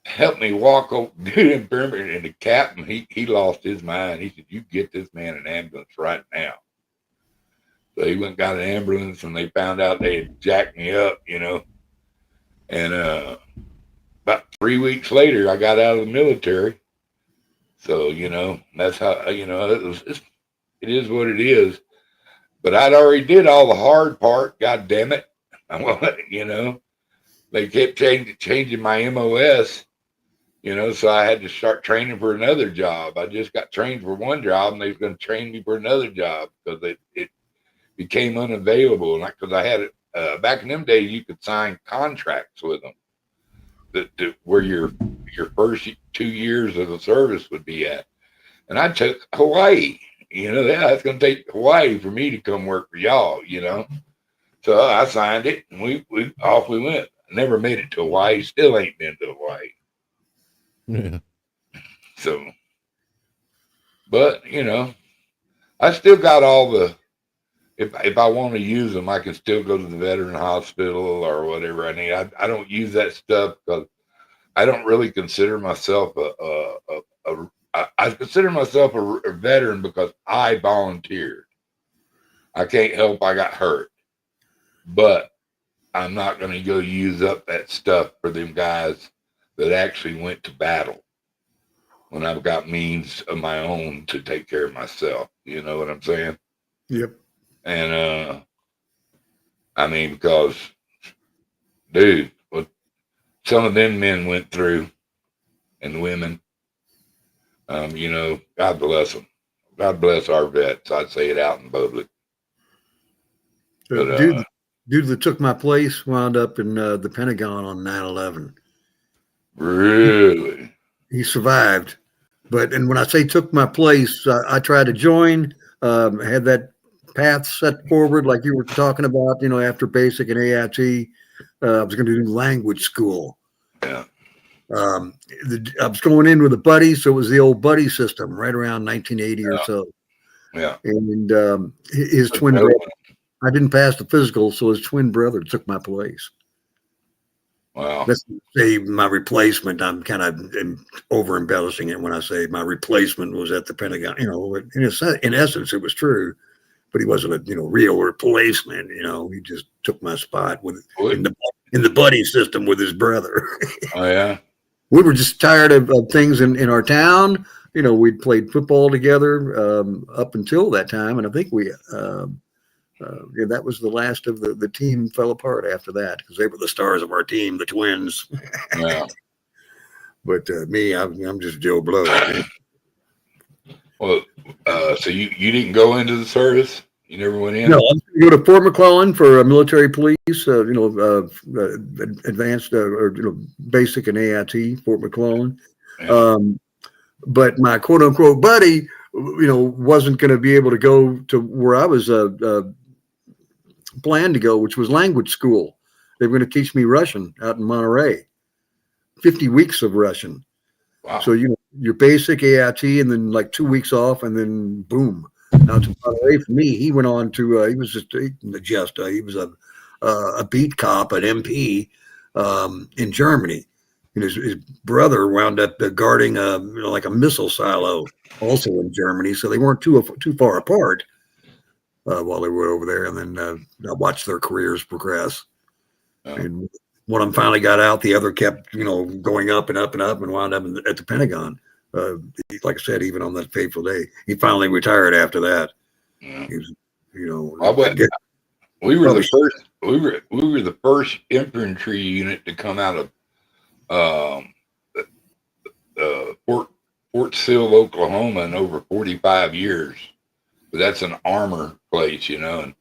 help me walk over dude in perimeter. And the captain, he lost his mind. He said, "You get this man an ambulance right now." So he went and got an ambulance, and they found out they had jacked me up, And about 3 weeks later, I got out of the military. So that's how it is what it is. But I'd already did all the hard part. God damn it! They kept changing my MOS. So I had to start training for another job. I just got trained for one job, and they was going to train me for another job because it became unavailable. And because I had it back in them days, you could sign contracts with them where your first 2 years of the service would be at. And I took Hawaii. It's going to take Hawaii for me to come work for y'all. So I signed it, and we off we went. I never made it to Hawaii. Still ain't been to Hawaii. Yeah. So, but I still got all the. If I want to use them, I can still go to the veteran hospital or whatever I need. I don't use that stuff because I don't really consider myself I consider myself a veteran because I volunteered. I can't help I got hurt, but I'm not going to go use up that stuff for them guys that actually went to battle when I've got means of my own to take care of myself. You know what I'm saying? Yep. And I mean, because dude, what some of them men went through and women, God bless them. God bless our vets. I'd say it out in public. But, dude that took my place wound up in the Pentagon on 9/11. Really? He survived. And when I say took my place, I tried to join, had that path set forward like you were talking about, after basic and AIT. I was going to do language school. Yeah. I was going in with a buddy, so it was the old buddy system right around 1980 or so. Yeah. And his twin brother, I didn't pass the physical, so his twin brother took my place. Wow. Let's say my replacement. I'm kind of over embellishing it when I say my replacement was at the Pentagon. In essence, it was true, but he wasn't a real replacement. He just took my spot in the buddy system with his brother. Oh yeah. We were just tired of things in our town. We'd played football together up until that time, and I think that was the last of the team fell apart after that because they were the stars of our team, the Twins. Yeah. But me, I'm just Joe Blow. Well, so you didn't go into the service? You never went in? No, I'm going to go to Fort McClellan for military police. Advanced or basic and AIT, Fort McClellan. Yeah. But my quote unquote buddy, wasn't going to be able to go to where I was planned to go, which was language school. They were going to teach me Russian out in Monterey. 50 weeks of Russian. Wow. So your basic AIT and then like 2 weeks off and then boom. Now to Monterey for me, he went on to he was he was a beat cop at MP in Germany. And his brother wound up guarding like a missile silo also in Germany. So they weren't too far apart while they were over there. And then I watched their careers progress. Oh. And one of them finally got out. The other kept, going up and up and up and wound up at the Pentagon. Like I said, even on that fateful day, he finally retired after that. Yeah. He was, we were the first. We were the first infantry unit to come out of Fort Sill, Oklahoma, in over 45 years. But that's an armor place, and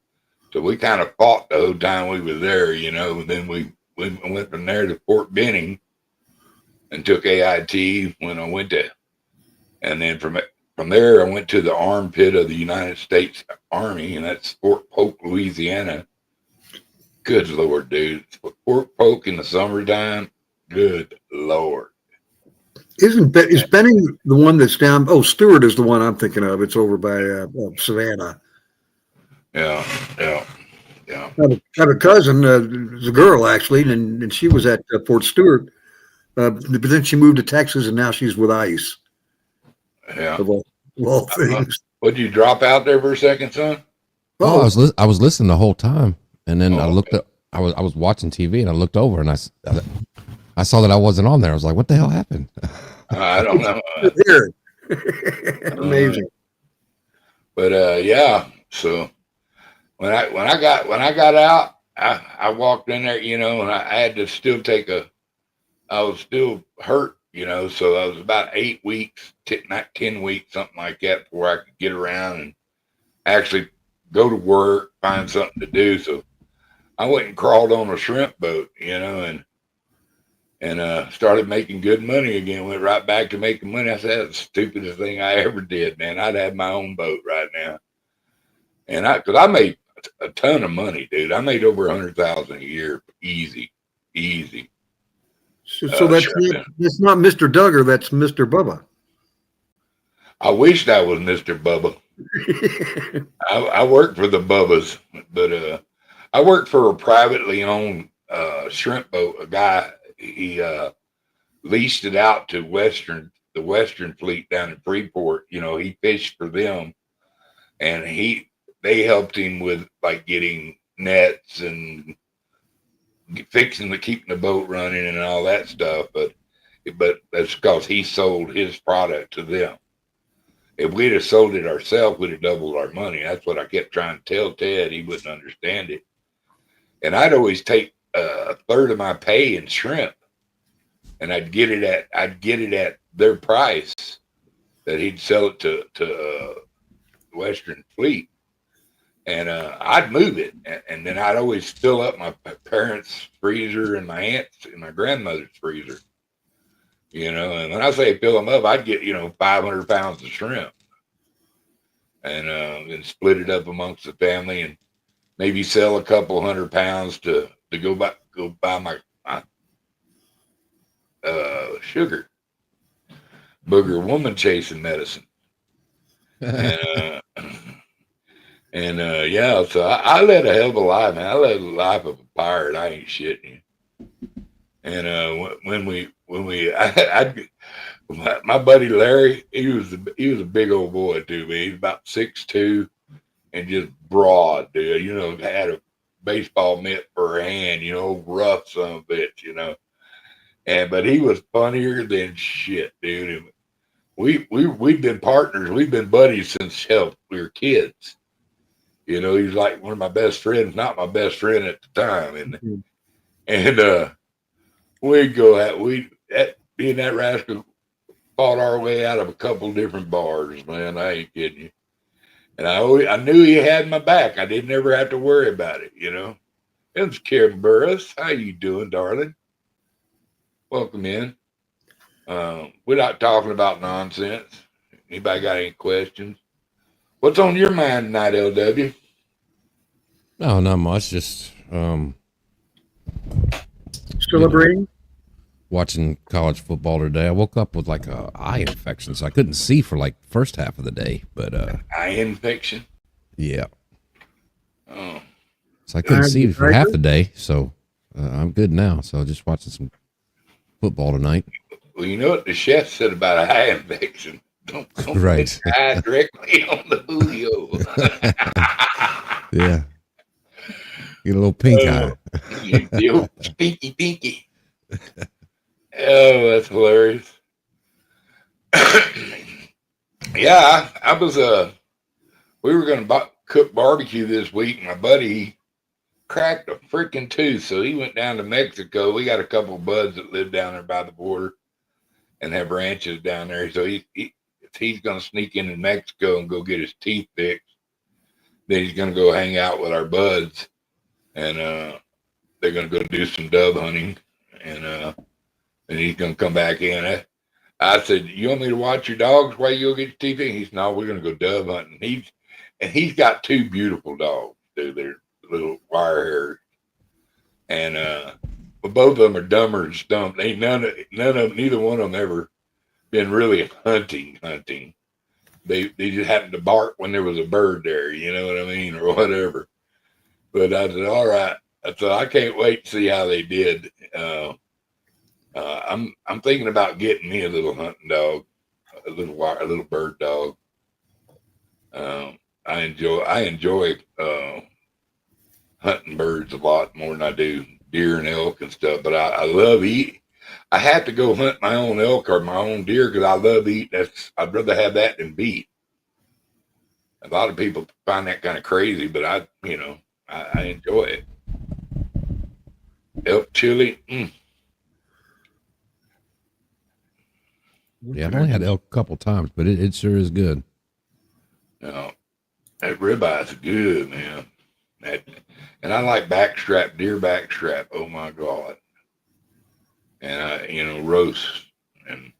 so we kind of fought the whole time we were there, And then we went from there to Fort Benning and took AIT when I went to, and then from there I went to the armpit of the United States Army, and that's Fort Polk, Louisiana. Good Lord, dude. Fort Polk in the summertime. Good Lord. Is Benning the one that's down? Oh, Stewart is the one I'm thinking of. It's over by Savannah. Yeah, yeah, yeah, I have a cousin, the girl actually, and she was at Fort Stewart. But then she moved to Texas, and now she's with ICE. yeah. Of all things. Would you drop out there for a second, son? Oh, Oh, I was listening the whole time, and then I Oh, looked up. I was watching TV, and I looked over, and I saw that I wasn't on there. I was like, "What the hell happened?" I don't know. here. Uh, Amazing. but yeah. So when I got out, I walked in there, and I had to still I was still hurt, so I was about 8 weeks, not 10 weeks, something like that, before I could get around and actually go to work, find something to do. So I went and crawled on a shrimp boat, and started making good money again. Went right back to making money. I said, that's the stupidest thing I ever did, man. I'd have my own boat right now. And because I made a ton of money, dude. I made over 100,000 a year, easy, easy. So Shrimping. that's not Mr. Duggar. That's Mr. Bubba. I wish that was Mr. Bubba. I worked for the Bubbas, but I worked for a privately owned shrimp boat. A guy, he leased it out to the Western fleet down in Freeport. He fished for them, and they helped him with like getting nets and keeping the boat running and all that stuff. But that's because he sold his product to them. If we'd have sold it ourselves, we'd have doubled our money. That's what I kept trying to tell Ted. He wouldn't understand it. And I'd always take a third of my pay in shrimp, and I'd get it at their price that he'd sell it to Western Fleet, and I'd move it, and then I'd always fill up my parents' freezer and my aunt's and my grandmother's freezer. And when I say fill them up, I'd get 500 pounds of shrimp, and split it up amongst the family, and maybe sell a couple 100 pounds to go buy my sugar booger woman chasing medicine, and yeah, so I led a hell of a life, man. I led the life of a pirate. I ain't shitting you. And my buddy Larry, he was a big old boy too, man. He's about 6'2" and just broad, dude. Had a baseball mitt for a hand, rough son of a bitch, but he was funnier than shit, dude. And we've been partners, we've been buddies since hell we were kids. He's like one of my best friends, not my best friend at the time, and we'd go at me and that rascal fought our way out of a couple different bars, man. I ain't kidding you. And I knew he had my back. I didn't ever have to worry about it, It was Karen Burris. How you doing, darling? Welcome in. We're not talking about nonsense. Anybody got any questions? What's on your mind tonight, LW? No, not much. Just Celebrating. Watching college football today. I woke up with like a eye infection, so I couldn't see for like first half of the day. But eye infection. Yeah. Oh. So I couldn't see for half the day. So I'm good now. So just watching some football tonight. Well, you know what the chef said about a eye infection? Don't right. Put your eye directly on the julio. Yeah. Get a little pink eye. The old pinky. Oh, that's hilarious. Yeah, I was we were gonna cook barbecue this week. My buddy cracked a freaking tooth, so he went down to Mexico. We got a couple of buds that live down there by the border and have ranches down there. So he's gonna sneak into Mexico and go get his teeth fixed. Then he's gonna go hang out with our buds, and they're gonna go do some dove hunting, and he's gonna come back in. I said, "You want me to watch your dogs while you go get your teeth fixed?" He said, "No, we're gonna go dove hunting." He's got two beautiful dogs, dude. They're little wire hairs, and but both of them are dumber than stump. Ain't none of them, neither one of them ever been really hunting. They just happened to bark when there was a bird there, you know what I mean, or whatever. But I said, all right. I said, I can't wait to see how they did. I'm thinking about getting me a little hunting dog, a little bird dog. I enjoy hunting birds a lot more than I do deer and elk and stuff. But I love eating. I have to go hunt my own elk or my own deer because I love eating. I'd rather have that than beef. A lot of people find that kind of crazy, but I enjoy it. Elk chili. Yeah, I've only had elk a couple times, but it sure is good. That ribeye is good, man. And I like backstrap, deer backstrap. Oh my God. And roast. And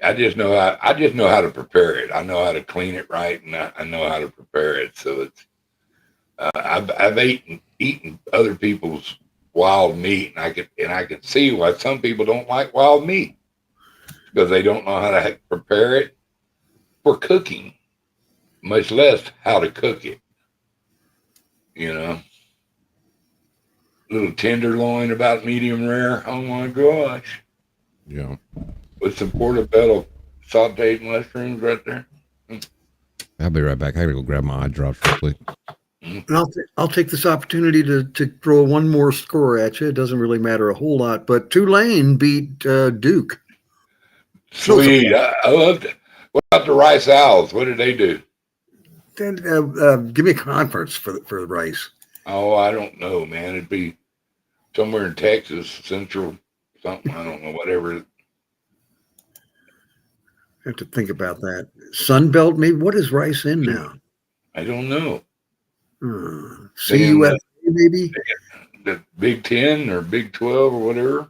I just know how to prepare it. I know how to clean it right, and I know how to prepare it. So it's I've eaten other people's wild meat, and I can see why some people don't like wild meat because they don't know how to prepare it for cooking, much less how to cook it. Little tenderloin about medium rare. Oh my gosh. Yeah. With some portobello sauteed mushrooms right there. I'll be right back. I gotta go grab my eye drops real quick. And I'll take this opportunity to throw one more score at you. It doesn't really matter a whole lot, but Tulane beat Duke. Sweet. I loved it. What about the Rice Owls? What did they do? Then, give me a conference for the Rice. Oh, I don't know, man. It'd be somewhere in Texas, Central, something. I don't know, whatever. I have to think about that. Sunbelt, maybe. What is Rice in now? I don't know. CUSA, maybe? The Big 10 or Big 12 or whatever.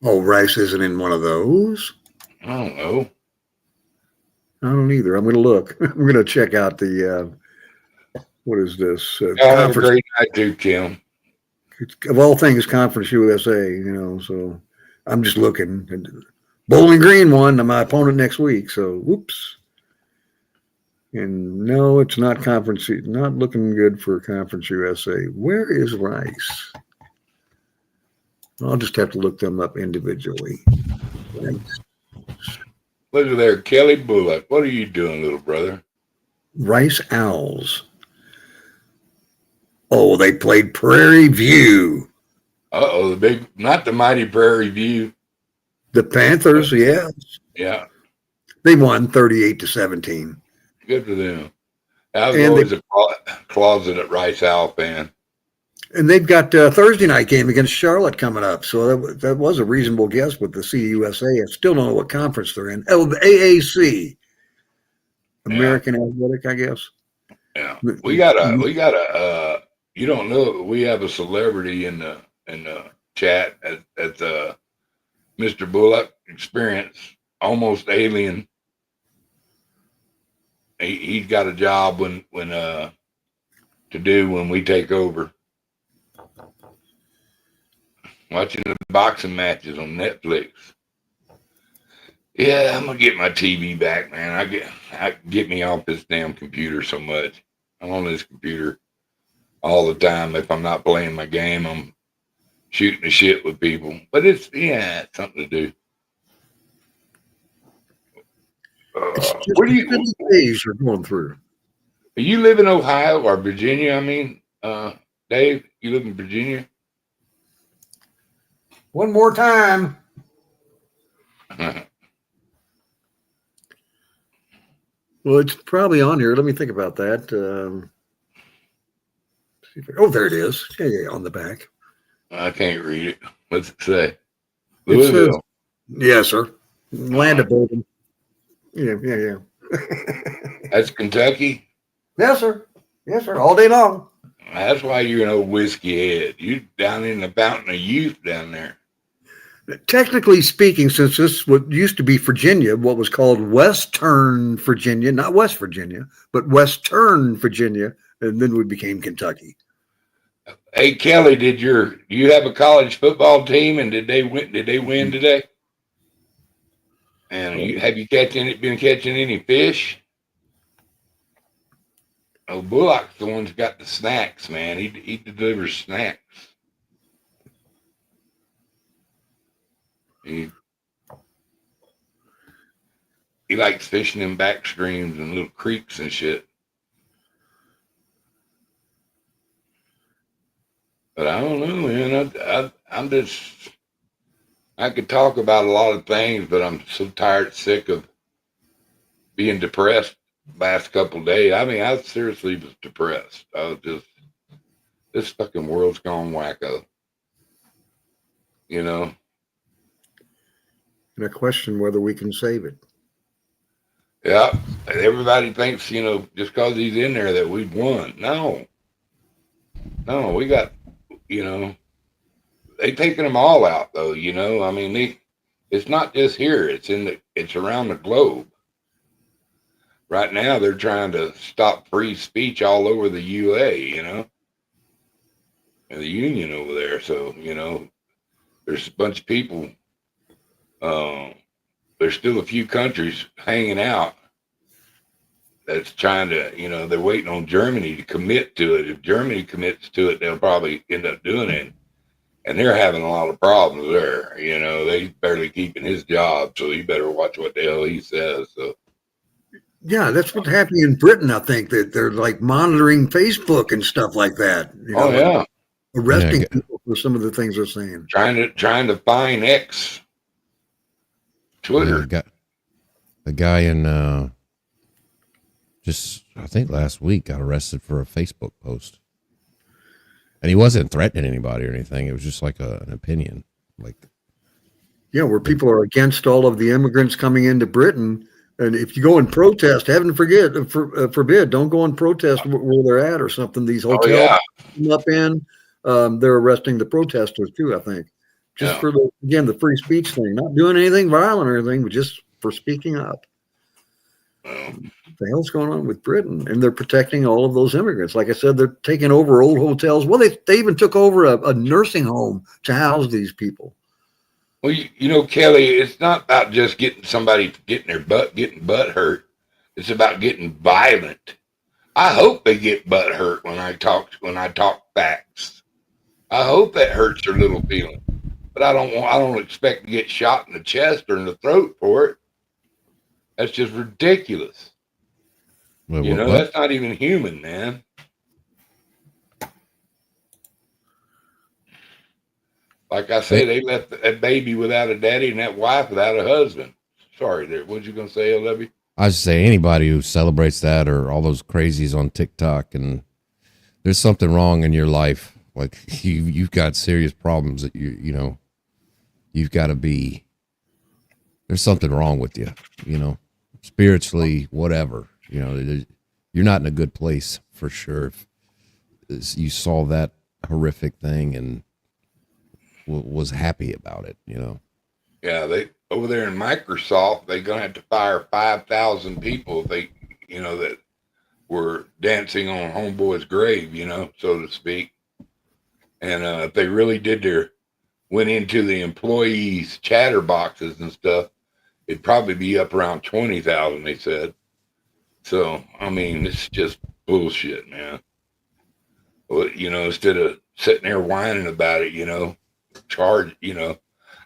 Oh, Rice isn't in one of those? I don't know. I don't either. I'm going to look. I'm going to check out the, what is this? Have a great night too, Kim. Of all things, Conference USA, so I'm just looking. Bowling Green won. My opponent next week, so whoops. And no, it's not conference. Not looking good for Conference USA. Where is Rice? I'll just have to look them up individually. Look at there, Kelly Bullock. What are you doing, little brother? Rice Owls. Oh, they played Prairie View. Not the mighty Prairie View. The Panthers, yes. Yeah. They won 38-17. Good for them. I was always a closeted Rice Owl fan. And they've got a Thursday night game against Charlotte coming up. So that was a reasonable guess with the CUSA. I still don't know what conference they're in. Oh, the AAC. American Athletic, I guess. Yeah. We got a you don't know it, but we have a celebrity in the chat at Mr. Bullock Experience, almost alien. He's got a job when we take over. Watching the boxing matches on Netflix. Yeah, I'm gonna get my TV back, man. I get me off this damn computer so much. I'm on this computer all the time. If I'm not playing my game, I'm shooting the shit with people. But it's something to do. Where do you days you're going through? You live in Ohio or Virginia? I mean, Dave, you live in Virginia? One more time. Well, it's probably on here. Let me think about that. There it is. Yeah, on the back. I can't read it. What's it say? Louisville. Yes, sir. Land of Bourbon. Yeah. That's Kentucky? Yes, sir. Yes, sir. All day long. That's why you're an old whiskey head. You down in the fountain of youth down there. Technically speaking, since this what used to be Virginia, what was called Western Virginia, not West Virginia, but Western Virginia, and then we became Kentucky. Hey Kelly, do you have a college football team, and did they win today? And have you been catching any fish? Oh, Bullock's the one who's got the snacks, man. He delivers snacks. He likes fishing in back streams and little creeks and shit. But I don't know, man. I'm just, I could talk about a lot of things, but I'm so tired, sick of being depressed last couple of days. I mean, I seriously was depressed. I was just, this fucking world's gone wacko. You know? And I question whether we can save it. Yeah. Everybody thinks, just because he's in there that we've won. No, we got, they taking them all out though, I mean, it's not just here, it's around the globe. Right now they're trying to stop free speech all over the UA, and the union over there. So, there's a bunch of people, there's still a few countries hanging out that's trying to, they're waiting on Germany to commit to it. If Germany commits to it, they'll probably end up doing it. And they're having a lot of problems there. They barely keeping his job, so you better watch what the hell he says. So, yeah, that's what's happening in Britain. I think that they're like monitoring Facebook and stuff like that. Yeah, arresting people for some of the things they're saying. Trying to find X Twitter. Yeah, a guy in just I think last week got arrested for a Facebook post. And he wasn't threatening anybody or anything. It was just like an opinion. Where people are against all of the immigrants coming into Britain. And if you go and protest, heaven forbid, don't go and protest where they're at or something. These hotels come up in, they're arresting the protesters too, I think. Just for the free speech thing. Not doing anything violent or anything, but just for speaking up. What the hell's going on with Britain? And they're protecting all of those immigrants. Like I said, they're taking over old hotels. Well, they even took over a nursing home to house these people. Well, Kelly, it's not about just getting butt hurt. It's about getting violent. I hope they get butt hurt when I talk facts. I hope that hurts their little feeling. But I don't expect to get shot in the chest or in the throat for it. That's just ridiculous. What? That's not even human, man. Like I said, they left that baby without a daddy and that wife without a husband. Sorry, there. What you gonna say, Olivia? I just say anybody who celebrates that or all those crazies on TikTok, and there's something wrong in your life. Like you've got serious problems that you've got to be. There's something wrong with you, spiritually, whatever. You're not in a good place for sure. If you saw that horrific thing and was happy about it, Yeah, they over there in Microsoft, they're gonna have to fire 5,000 people if they, that were dancing on homeboy's grave, so to speak. And if they really went into the employees' chatter boxes and stuff, it'd probably be up around 20,000. They said. So I mean, it's just bullshit, man. Well, instead of sitting there whining about it, charge,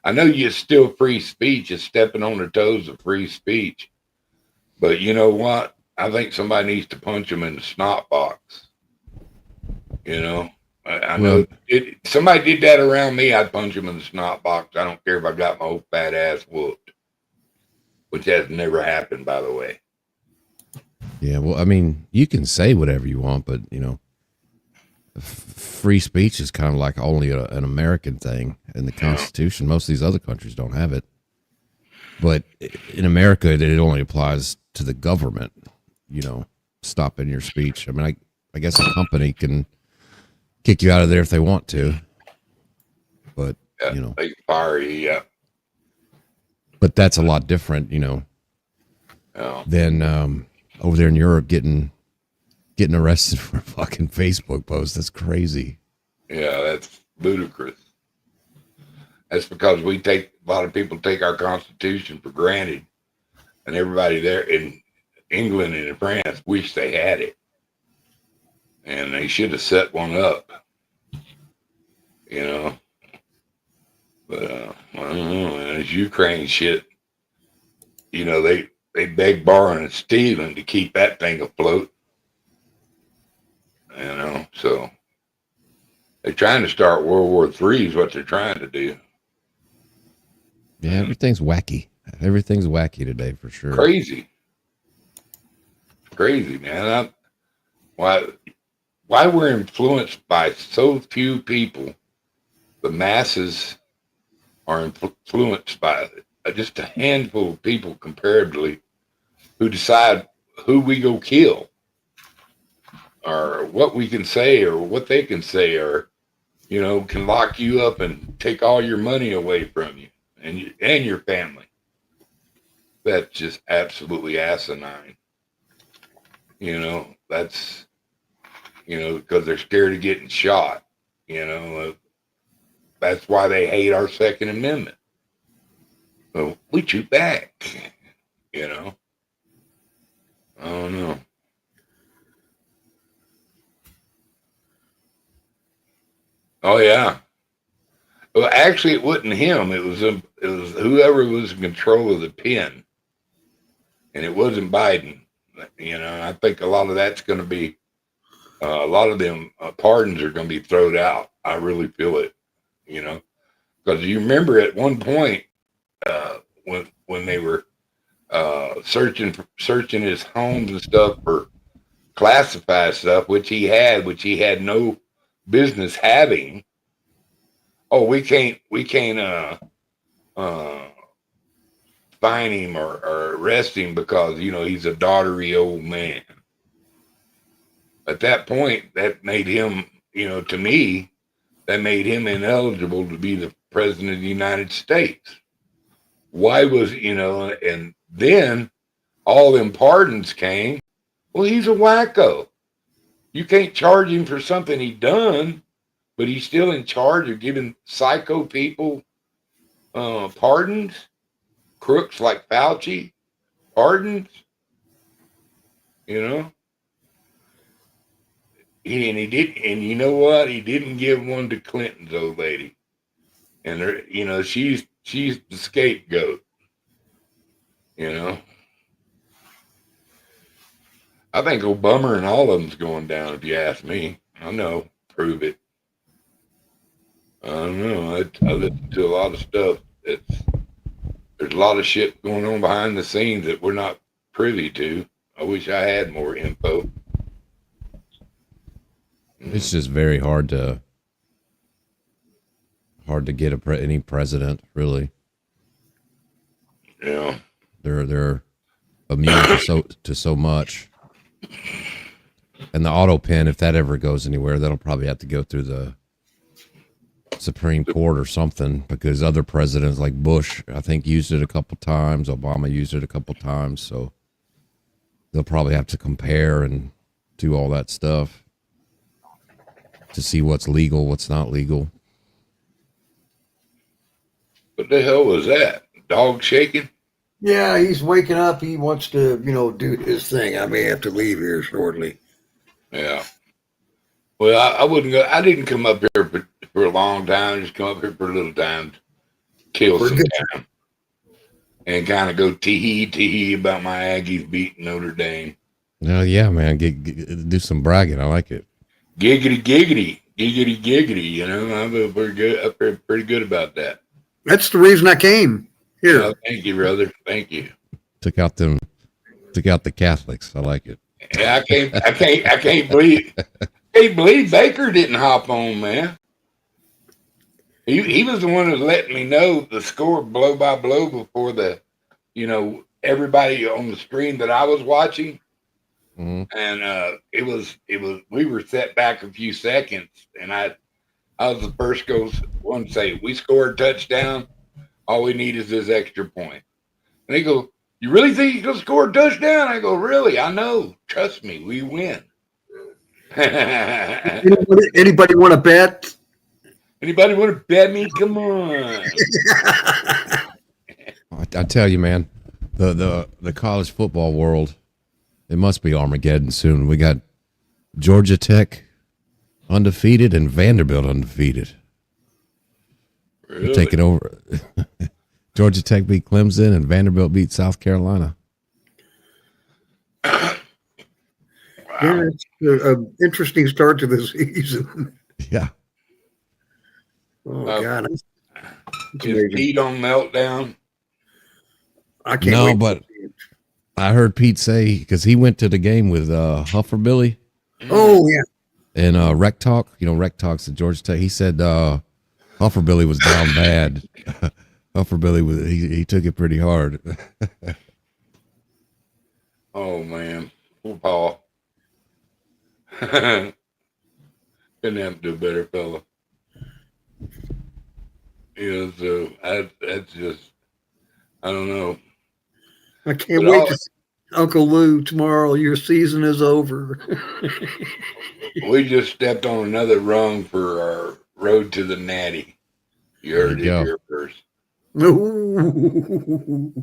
I know you're still free speech. It's stepping on the toes of free speech. But you know what? I think somebody needs to punch them in the snot box. I know if somebody did that around me, I'd punch them in the snot box. I don't care if I got my old fat ass whooped, which has never happened, by the way. Yeah, well, I mean, you can say whatever you want, but, free speech is kind of like only an American thing in the Constitution. Most of these other countries don't have it. But in America, it only applies to the government, stopping your speech. I mean, I guess a company can kick you out of there if they want to. But, they can fire you, yeah. But that's a lot different, than over there in Europe getting arrested for a fucking Facebook post. That's crazy. Yeah, that's ludicrous. That's because a lot of people take our Constitution for granted. and everybody there in England and in France wish they had it, and they should have set one up, you know. But I don't know, man. This Ukraine shit, you know, they beg, borrowing, and stealing to keep that thing afloat, you know. So they're trying to start World War III is what they're trying to do. Yeah, everything's wacky. Everything's wacky today for sure. Crazy, man. Why we're influenced by so few people? The masses are influenced by just a handful of people comparatively who decide who we go kill, or what we can say, or what they can say, or, you know, can lock you up and take all your money away from you and your family. That's just absolutely asinine. You know, that's, you know, because they're scared of getting shot. You know, that's why they hate our Second Amendment. So we shoot back, you know. I don't know. Oh yeah. Well, actually, it wasn't him. It was whoever was in control of the pen, and it wasn't Biden. You know, and I think a lot of that's going to be a lot of them pardons are going to be thrown out. I really feel it. You know, because you remember at one point when they were searching his homes and stuff for classified stuff, which he had no business having. Oh, we can't fine him or arrest him because, you know, he's a daughtery old man. At that point, that made him, you know, to me, that made him ineligible to be the president of the United States. Why was, you know, and then all them pardons came. Well, he's a wacko. You can't charge him for something he done, but he's still in charge of giving psycho people pardons. Crooks like Fauci pardons. You know. He did, and you know what? He didn't give one to Clinton's old lady, and her, you know, she's the scapegoat. You know, I think Obama and all of them's going down. If you ask me, I know. Prove it. I don't know. I listen to a lot of stuff. There's a lot of shit going on behind the scenes that we're not privy to. I wish I had more info. It's just very hard to get any president, really. Yeah. They're immune to so much. And the auto pen, if that ever goes anywhere, that'll probably have to go through the Supreme Court or something, because other presidents like Bush, I think, used it a couple times. Obama used it a couple times. So they'll probably have to compare and do all that stuff to see what's legal, what's not legal. What the hell was that? Dog shaking? Yeah, he's waking up. He wants to, you know, do his thing. I may have to leave here shortly. Yeah. Well, I wouldn't go. I didn't come up here for a long time. Just come up here for a little time, kill some time, and kind of go tee-hee about my Aggies beating Notre Dame. No, yeah, man. Do some bragging. I like it. Giggity, giggity, giggity, giggity. You know, I feel pretty good up here, pretty good about that. That's the reason I came here. Oh, thank you, brother. Thank you. Took out the Catholics. I like it. Yeah, I can't believe Baker didn't hop on, man. He was the one who let me know the score blow by blow before the, you know, everybody on the screen that I was watching. Mm-hmm. And we were set back a few seconds, and I was the first one to say, we scored a touchdown. All we need is this extra point. And they go, you really think you're going to score a touchdown? I go, really? I know. Trust me, we win. Anybody want to bet? Anybody want to bet me? Come on. I tell you, man, the college football world, it must be Armageddon soon. We got Georgia Tech undefeated and Vanderbilt undefeated. Really? We're taking over. Georgia Tech beat Clemson and Vanderbilt beat South Carolina. Wow. Yeah, it's an interesting start to the season. Yeah. Oh Uh, God, it's Is amazing. Pete on meltdown? I can't No, wait. but I heard Pete say, because he went to the game with Hufferbilly Oh yeah, and Rec Talk. You know, Rec Talk's at Georgia Tech. He said Hufferbilly was down bad. Hufferbilly was he took it pretty hard. Oh man, poor Paul. Couldn't have to do better, fella. You know, so that's just, I don't know. I can't But wait to see Uncle Lou tomorrow. Your season is over. we just stepped on another rung for our road to the Natty. You There heard you it go. here first. Ooh.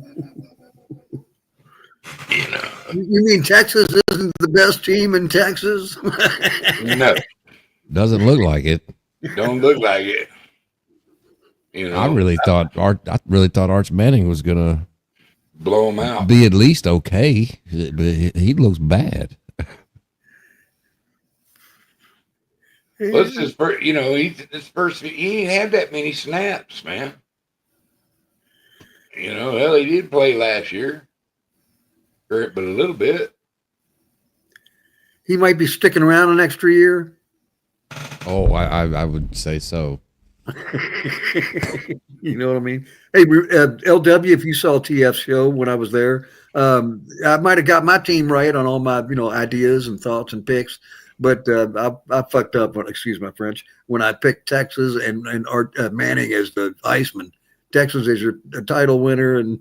You know, You mean Texas isn't the best team in Texas? no, Doesn't look like it. don't look like it. You know, I really thought Arch Manning was gonna blow them out. be at least okay, but he looks bad. What's his first? You know, he ain't had that many snaps, man. You know, hell, he did play last year, but a little bit. He might be sticking around an extra year. Oh, I would say so. You know what I mean? Hey, LW, if you saw TF's show when I was there, I might have got my team right on all my ideas and thoughts and picks, but I fucked up. Excuse my French. When I picked Texas and Art Manning as the Iceman, Texas is your title winner, and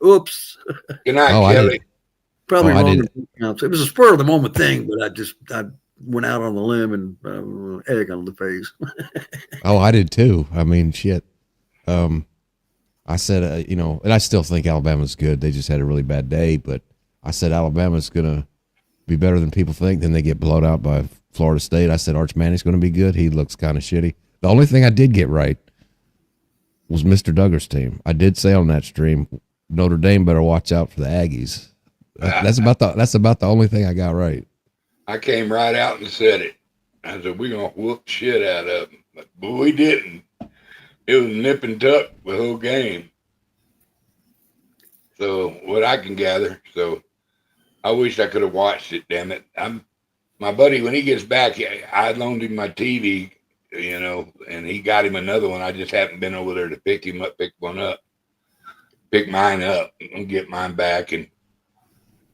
oops, Good night, Oh, I Kelly. did. probably Oh, I wrong. did. It was a spur of the moment thing, but I went out on the limb and egg on the face. Oh, I did too. I mean, shit. I said, and I still think Alabama's good. They just had a really bad day, but I said Alabama's gonna be better than people think. Then they get blown out by Florida State. I said Arch Manning's gonna be good. He looks kind of shitty. The only thing I did get right was Mr. Duggar's team. I did say on that stream, Notre Dame better watch out for the Aggies. That's about the only thing I got right. I came right out and said it. I said, we're going to whoop shit out of them. But we didn't. It was nip and tuck the whole game. So, what I can gather. So, I wish I could have watched it, damn it. My buddy, when he gets back, I loaned him my TV, and he got him another one. I just haven't been over there to pick mine up and get mine back and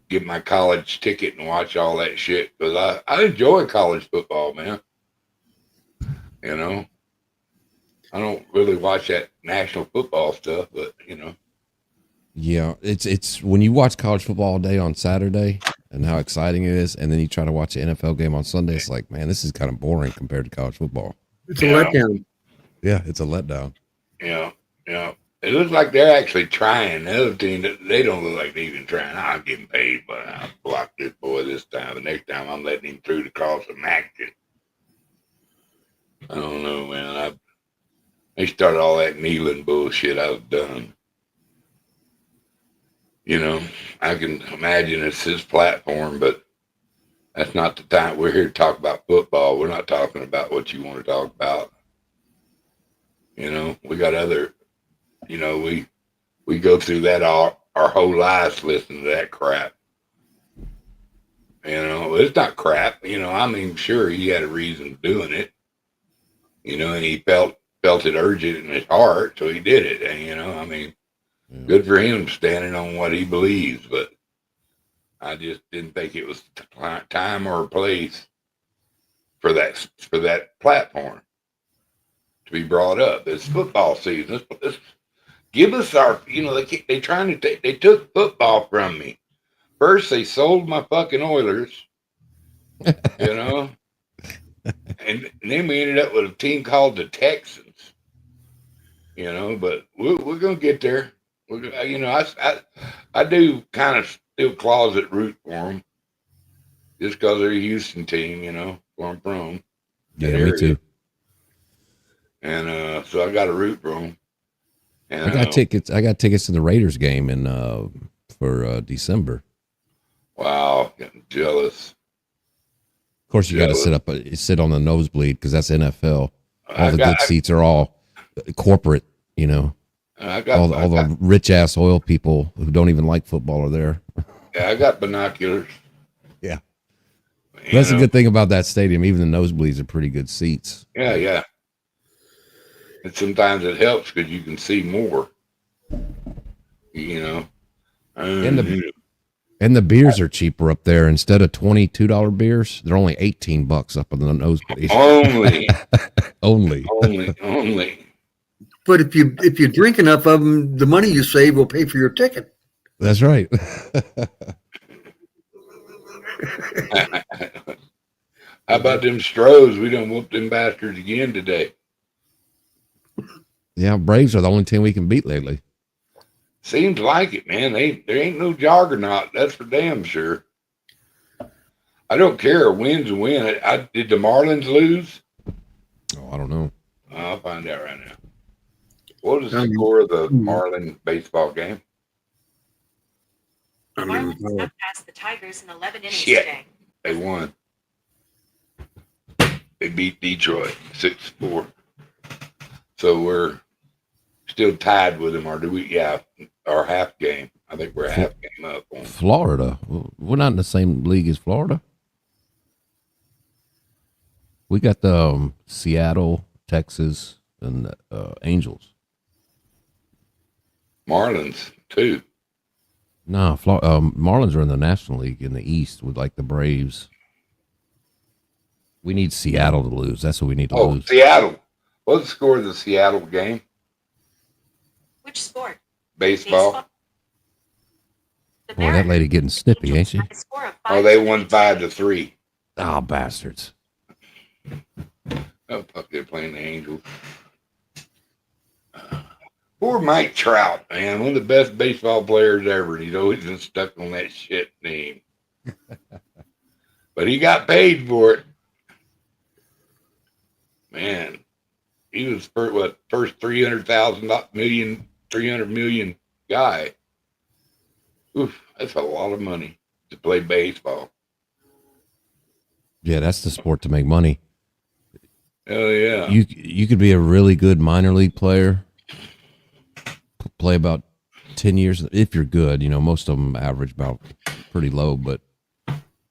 get my college ticket and watch all that shit, because I enjoy college football, man. You know, I don't really watch that national football stuff, but Yeah, it's when you watch college football all day on Saturday and how exciting it is, and then you try to watch an NFL game on Sunday. It's like, man, this is kind of boring compared to college football. It's a letdown. Yeah, it's a letdown. Yeah. It looks like they're actually trying. The other team, they don't look like they're even trying. I'll get him paid, but I'll block this boy this time. The next time, I'm letting him through to cause some action. I don't know, man. They started all that kneeling bullshit. I was done. I can imagine it's his platform, but that's not the time. We're here to talk about football. We're not talking about what you want to talk about. We got other, we go through that all our whole lives listening to that crap. It's not crap. I mean, sure, he had a reason doing it. And he felt it urgent in his heart, so he did it. And I mean, good for him standing on what he believes. But I just didn't think it was time or place for that platform to be brought up. It's football season. Let's give us our, they took football from me. First, they sold my fucking Oilers, and then we ended up with a team called the Texans, but we're going to get there. Well, you know, I do kind of still closet root for them just because they're a Houston team, you know, where I'm from. That Yeah, me area. too. And so I got to root for them. And I got tickets. I got tickets to the Raiders game in for December. wow, getting jealous. Of course, you got to sit on the nosebleed because that's NFL. All the good seats are all corporate. You know, all the rich ass oil people who don't even like football are there. Yeah, I got binoculars. Yeah, that's a good thing about that stadium. Even the nosebleeds are pretty good seats. Yeah, yeah. And sometimes it helps because you can see more. You know, and the beers are cheaper up there. Instead of $22 beers, they're only $18 up on the nosebleed. Only. But if you drink enough of them, the money you save will pay for your ticket. That's right. How about them Stros? We done whooped them bastards again today. Yeah, Braves are the only team we can beat lately. Seems like it, man. There ain't no juggernaut. That's for damn sure. I don't care. A win's a win. Did the Marlins lose? Oh, I don't know. I'll find out right now. What is the score of the Marlin baseball game? The Marlins have passed the Tigers in 11 innings Shit. today. They won. They beat Detroit 6-4. So we're still tied with them, or do we? Yeah, our half game. I think we're a half game up on Florida. We're not in the same league as Florida. We got the Seattle, Texas, and the Angels. Marlins too. No, Marlins are in the National League in the East with like the Braves. We need Seattle to lose. That's what we need to lose. Seattle. What's the score of the Seattle game? Which sport? Baseball. Boy, that lady getting snippy, ain't she? Oh, they won 5-3. Oh, bastards. Oh, fuck, they're playing the Angels. Poor Mike Trout, man. One of the best baseball players ever. He's always been stuck on that shit name. But he got paid for it. Man, he was first 300 million guy. Oof, that's a lot of money to play baseball. Yeah, that's the sport to make money. Oh yeah. You could be a really good minor league player, play about 10 years if you're good. You know, most of them average about pretty low, but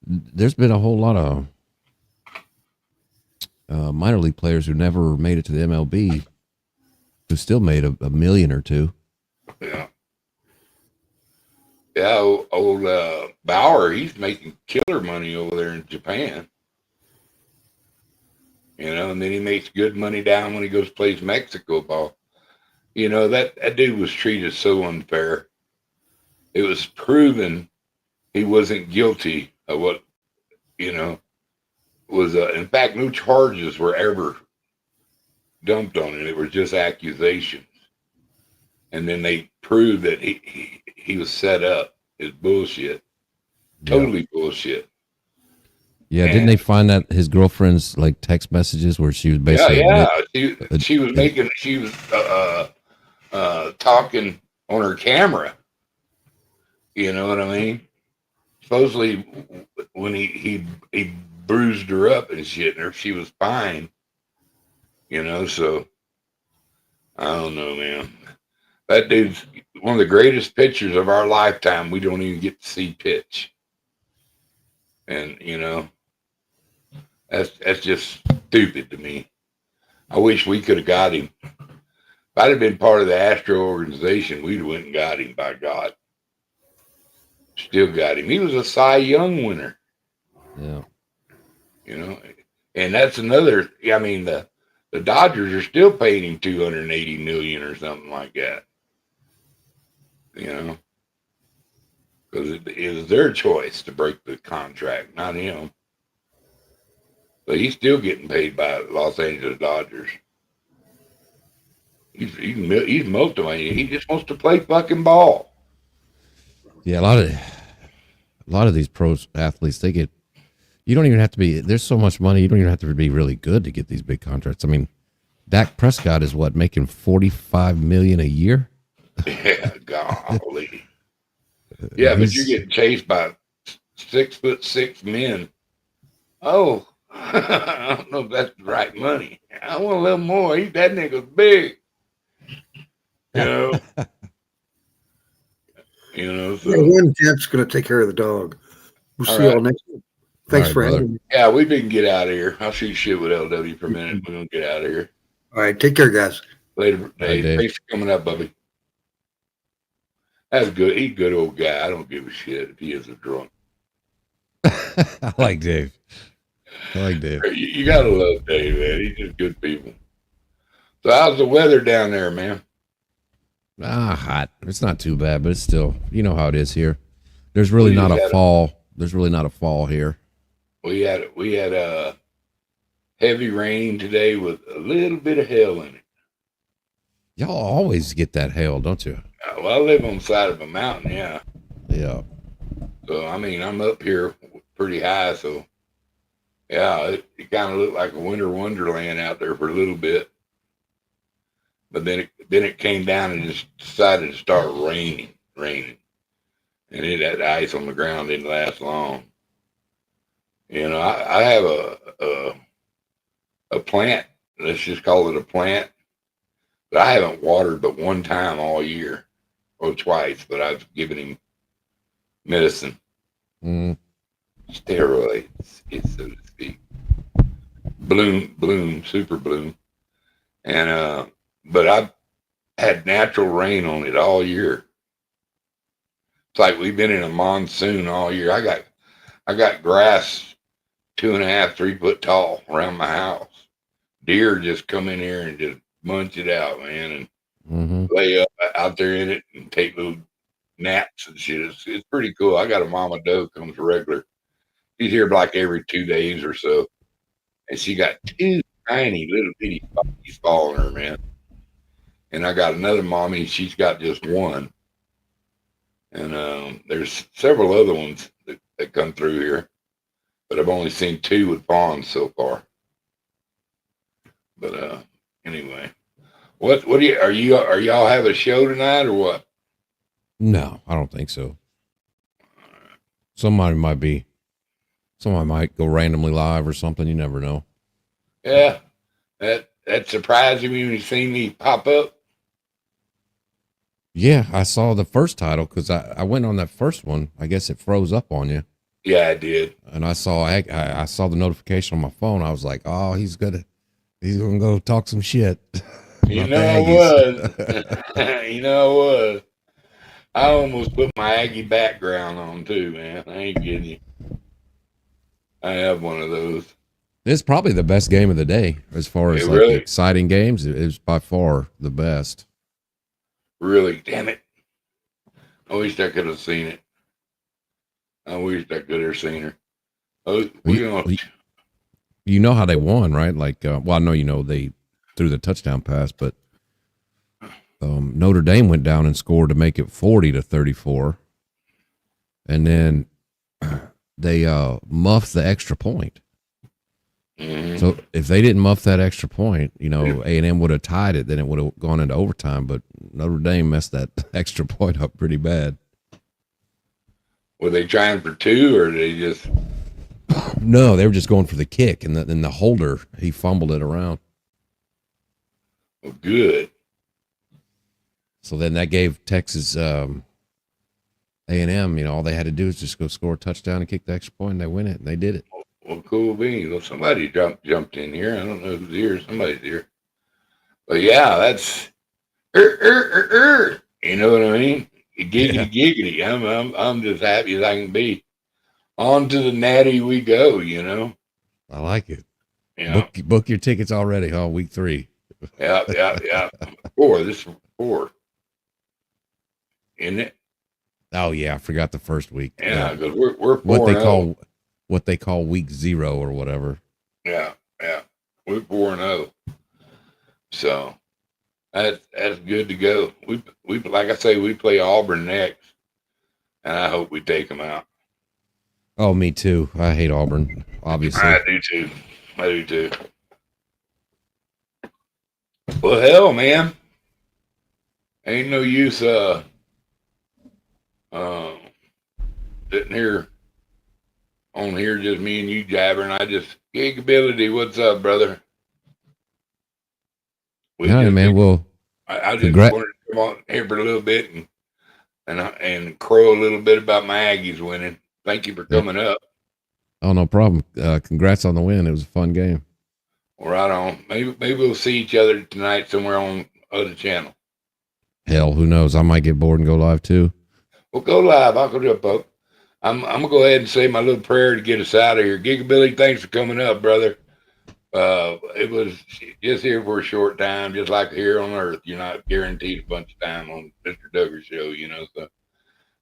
there's been a whole lot of minor league players who never made it to the MLB who still made a million or two. Yeah. Yeah, old Bauer, he's making killer money over there in Japan. You know, and then he makes good money down when he goes plays Mexico ball. You know, that dude was treated so unfair. It was proven he wasn't guilty of what, you know, was, in fact, no charges were ever dumped on him. It was just accusations. And then they proved that he was set up. It's bullshit. Totally bullshit. Yeah, didn't they find that his girlfriend's like text messages where she was basically she was talking on her camera. You know what I mean? Supposedly when he bruised her up and shit, and she was fine. You know, so I don't know, man. That dude's one of the greatest pitchers of our lifetime. We don't even get to see pitch, and you know. That's just stupid to me. I wish we could have got him. If I'd have been part of the Astro organization, we'd have went and got him, by God. Still got him. He was a Cy Young winner. Yeah. You know, and that's another, I mean, the Dodgers are still paying him $280 million or something like that. You know, because it was their choice to break the contract, not him. But he's still getting paid by Los Angeles Dodgers. He's motivated. He just wants to play fucking ball. Yeah, a lot of these pro athletes, they get. You don't even have to be. There's so much money. You don't even have to be really good to get these big contracts. I mean, Dak Prescott is what, making $45 million a year. Yeah, golly. Yeah, but you're getting chased by 6'6" men. Oh, I don't know if that's the right money. I want a little more. That nigga's big. You know. So Yeah, one Jeff's going to take care of the dog. We'll All see y'all right. next week. Thanks All right, for brother. having me. yeah, we didn't get out of here. I'll shoot shit with LW for a minute. We're gonna get out of here. All right, take care, guys. Later, right, Dave. Dave. Thanks for coming up, Bubby. That's good. He's a good old guy. I don't give a shit if he is a drunk. I like Dave. You gotta love Dave, man. He's just good people. So how's the weather down there, man? Hot. It's not too bad, but it's still, you know how it is here. There's really not a fall. There's really not a fall here. We had a heavy rain today with a little bit of hail in it. Y'all always get that hail, don't you? Well, I live on the side of a mountain, yeah. Yeah. So I mean, I'm up here pretty high, so yeah, it kind of looked like a winter wonderland out there for a little bit. But then it came down and just decided to start raining, and that ice on the ground didn't last long. You know, I have a plant. Let's just call it a plant that I haven't watered but one time all year, or twice. But I've given him medicine, steroids, so to speak. Bloom, super bloom, and but I've had natural rain on it all year. It's like we've been in a monsoon all year. I got grass 2.5, 3 foot tall around my house. Deer just come in here and just munch it out, man, and lay up out there in it and take little naps and shit. It's pretty cool. I got a mama doe comes regular. She's here like every 2 days or so, and she got 2 tiny little bitty puppies following her, man. And I got another mommy. She's got just one. And there's several other ones that come through here, but I've only seen 2 with fawns so far. But anyway, what do you are y'all have a show tonight or what? No, I don't think so. Somebody might go randomly live or something. You never know. Yeah, that surprised you when you seen me pop up. Yeah, I saw the first title because I went on that first one. I guess it froze up on you. Yeah, I did. And I saw the notification on my phone. I was like, oh, he's gonna go talk some shit. You know I was. You know I was. I almost put my Aggie background on too, man. I ain't kidding you. I have one of those. It's probably the best game of the day as far as like exciting games. It is by far the best. Really, damn it. I wish I could have seen it. I wish I could have seen her. Oh, you know how they won, right? Like, well, I know you know they threw the touchdown pass, but Notre Dame went down and scored to make it 40-34, and then they muffed the extra point. So if they didn't muff that extra point, you know, A&M would have tied it. Then it would have gone into overtime. But Notre Dame messed that extra point up pretty bad. Were they trying for 2, or they just? No, they were just going for the kick, and then the holder, he fumbled it around. Well, good. So then that gave Texas A&M, you know, all they had to do is just go score a touchdown and kick the extra point, and they win it, and they did it. Well, cool beans. Well, somebody jumped in here. I don't know who's here. Somebody's here. But yeah, that's you know what I mean? Giggity. I'm just happy as I can be. On to the natty we go, you know. I like it. Yeah. Book your tickets already, huh? Week 3. Yeah. 4. This is 4. Isn't it? Oh yeah, I forgot the first week. Yeah, because we're 4-0. What they call week 0 or whatever. Yeah. We're 4-0. So That's good to go. We like I say, we play Auburn next, and I hope we take them out. Oh, me too. I hate Auburn, obviously. I do too. I do too. Well, hell, man, ain't no use uh sitting here on here just me and you jabbering. I just Gigability, what's up, brother? We All right, just man. Well, I just congrats. wanted to come on here for a little bit and crow a little bit about my Aggies winning. Thank you for coming up. Oh, no problem. Congrats on the win. It was a fun game. Right on. Maybe we'll see each other tonight somewhere on other channel. Hell, who knows? I might get bored and go live too. Well, go live. I'll go to a poke. I'm gonna go ahead and say my little prayer to get us out of here. Gigabilly, thanks for coming up, brother. It was just here for a short time, just like here on Earth. You're not guaranteed a bunch of time on Mr. Duggar's show, So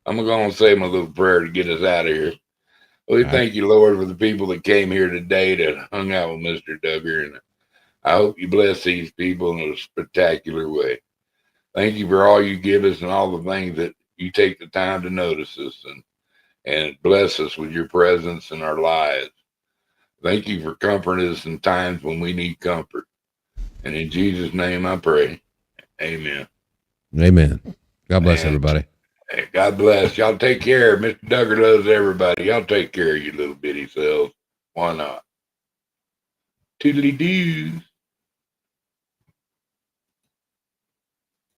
I'm gonna say my little prayer to get us out of here. We thank you, Lord, for the people that came here today that hung out with Mr. Duggar, and I hope you bless these people in a spectacular way. Thank you for all you give us and all the things that you take the time to notice us and bless us with your presence in our lives. Thank you for comforting us in times when we need comfort. And in Jesus' name I pray. Amen. Amen. God bless everybody. Hey, God bless. Y'all take care. Mr. Duggar loves everybody. Y'all take care of your little bitty selves. Why not? Toodly doo.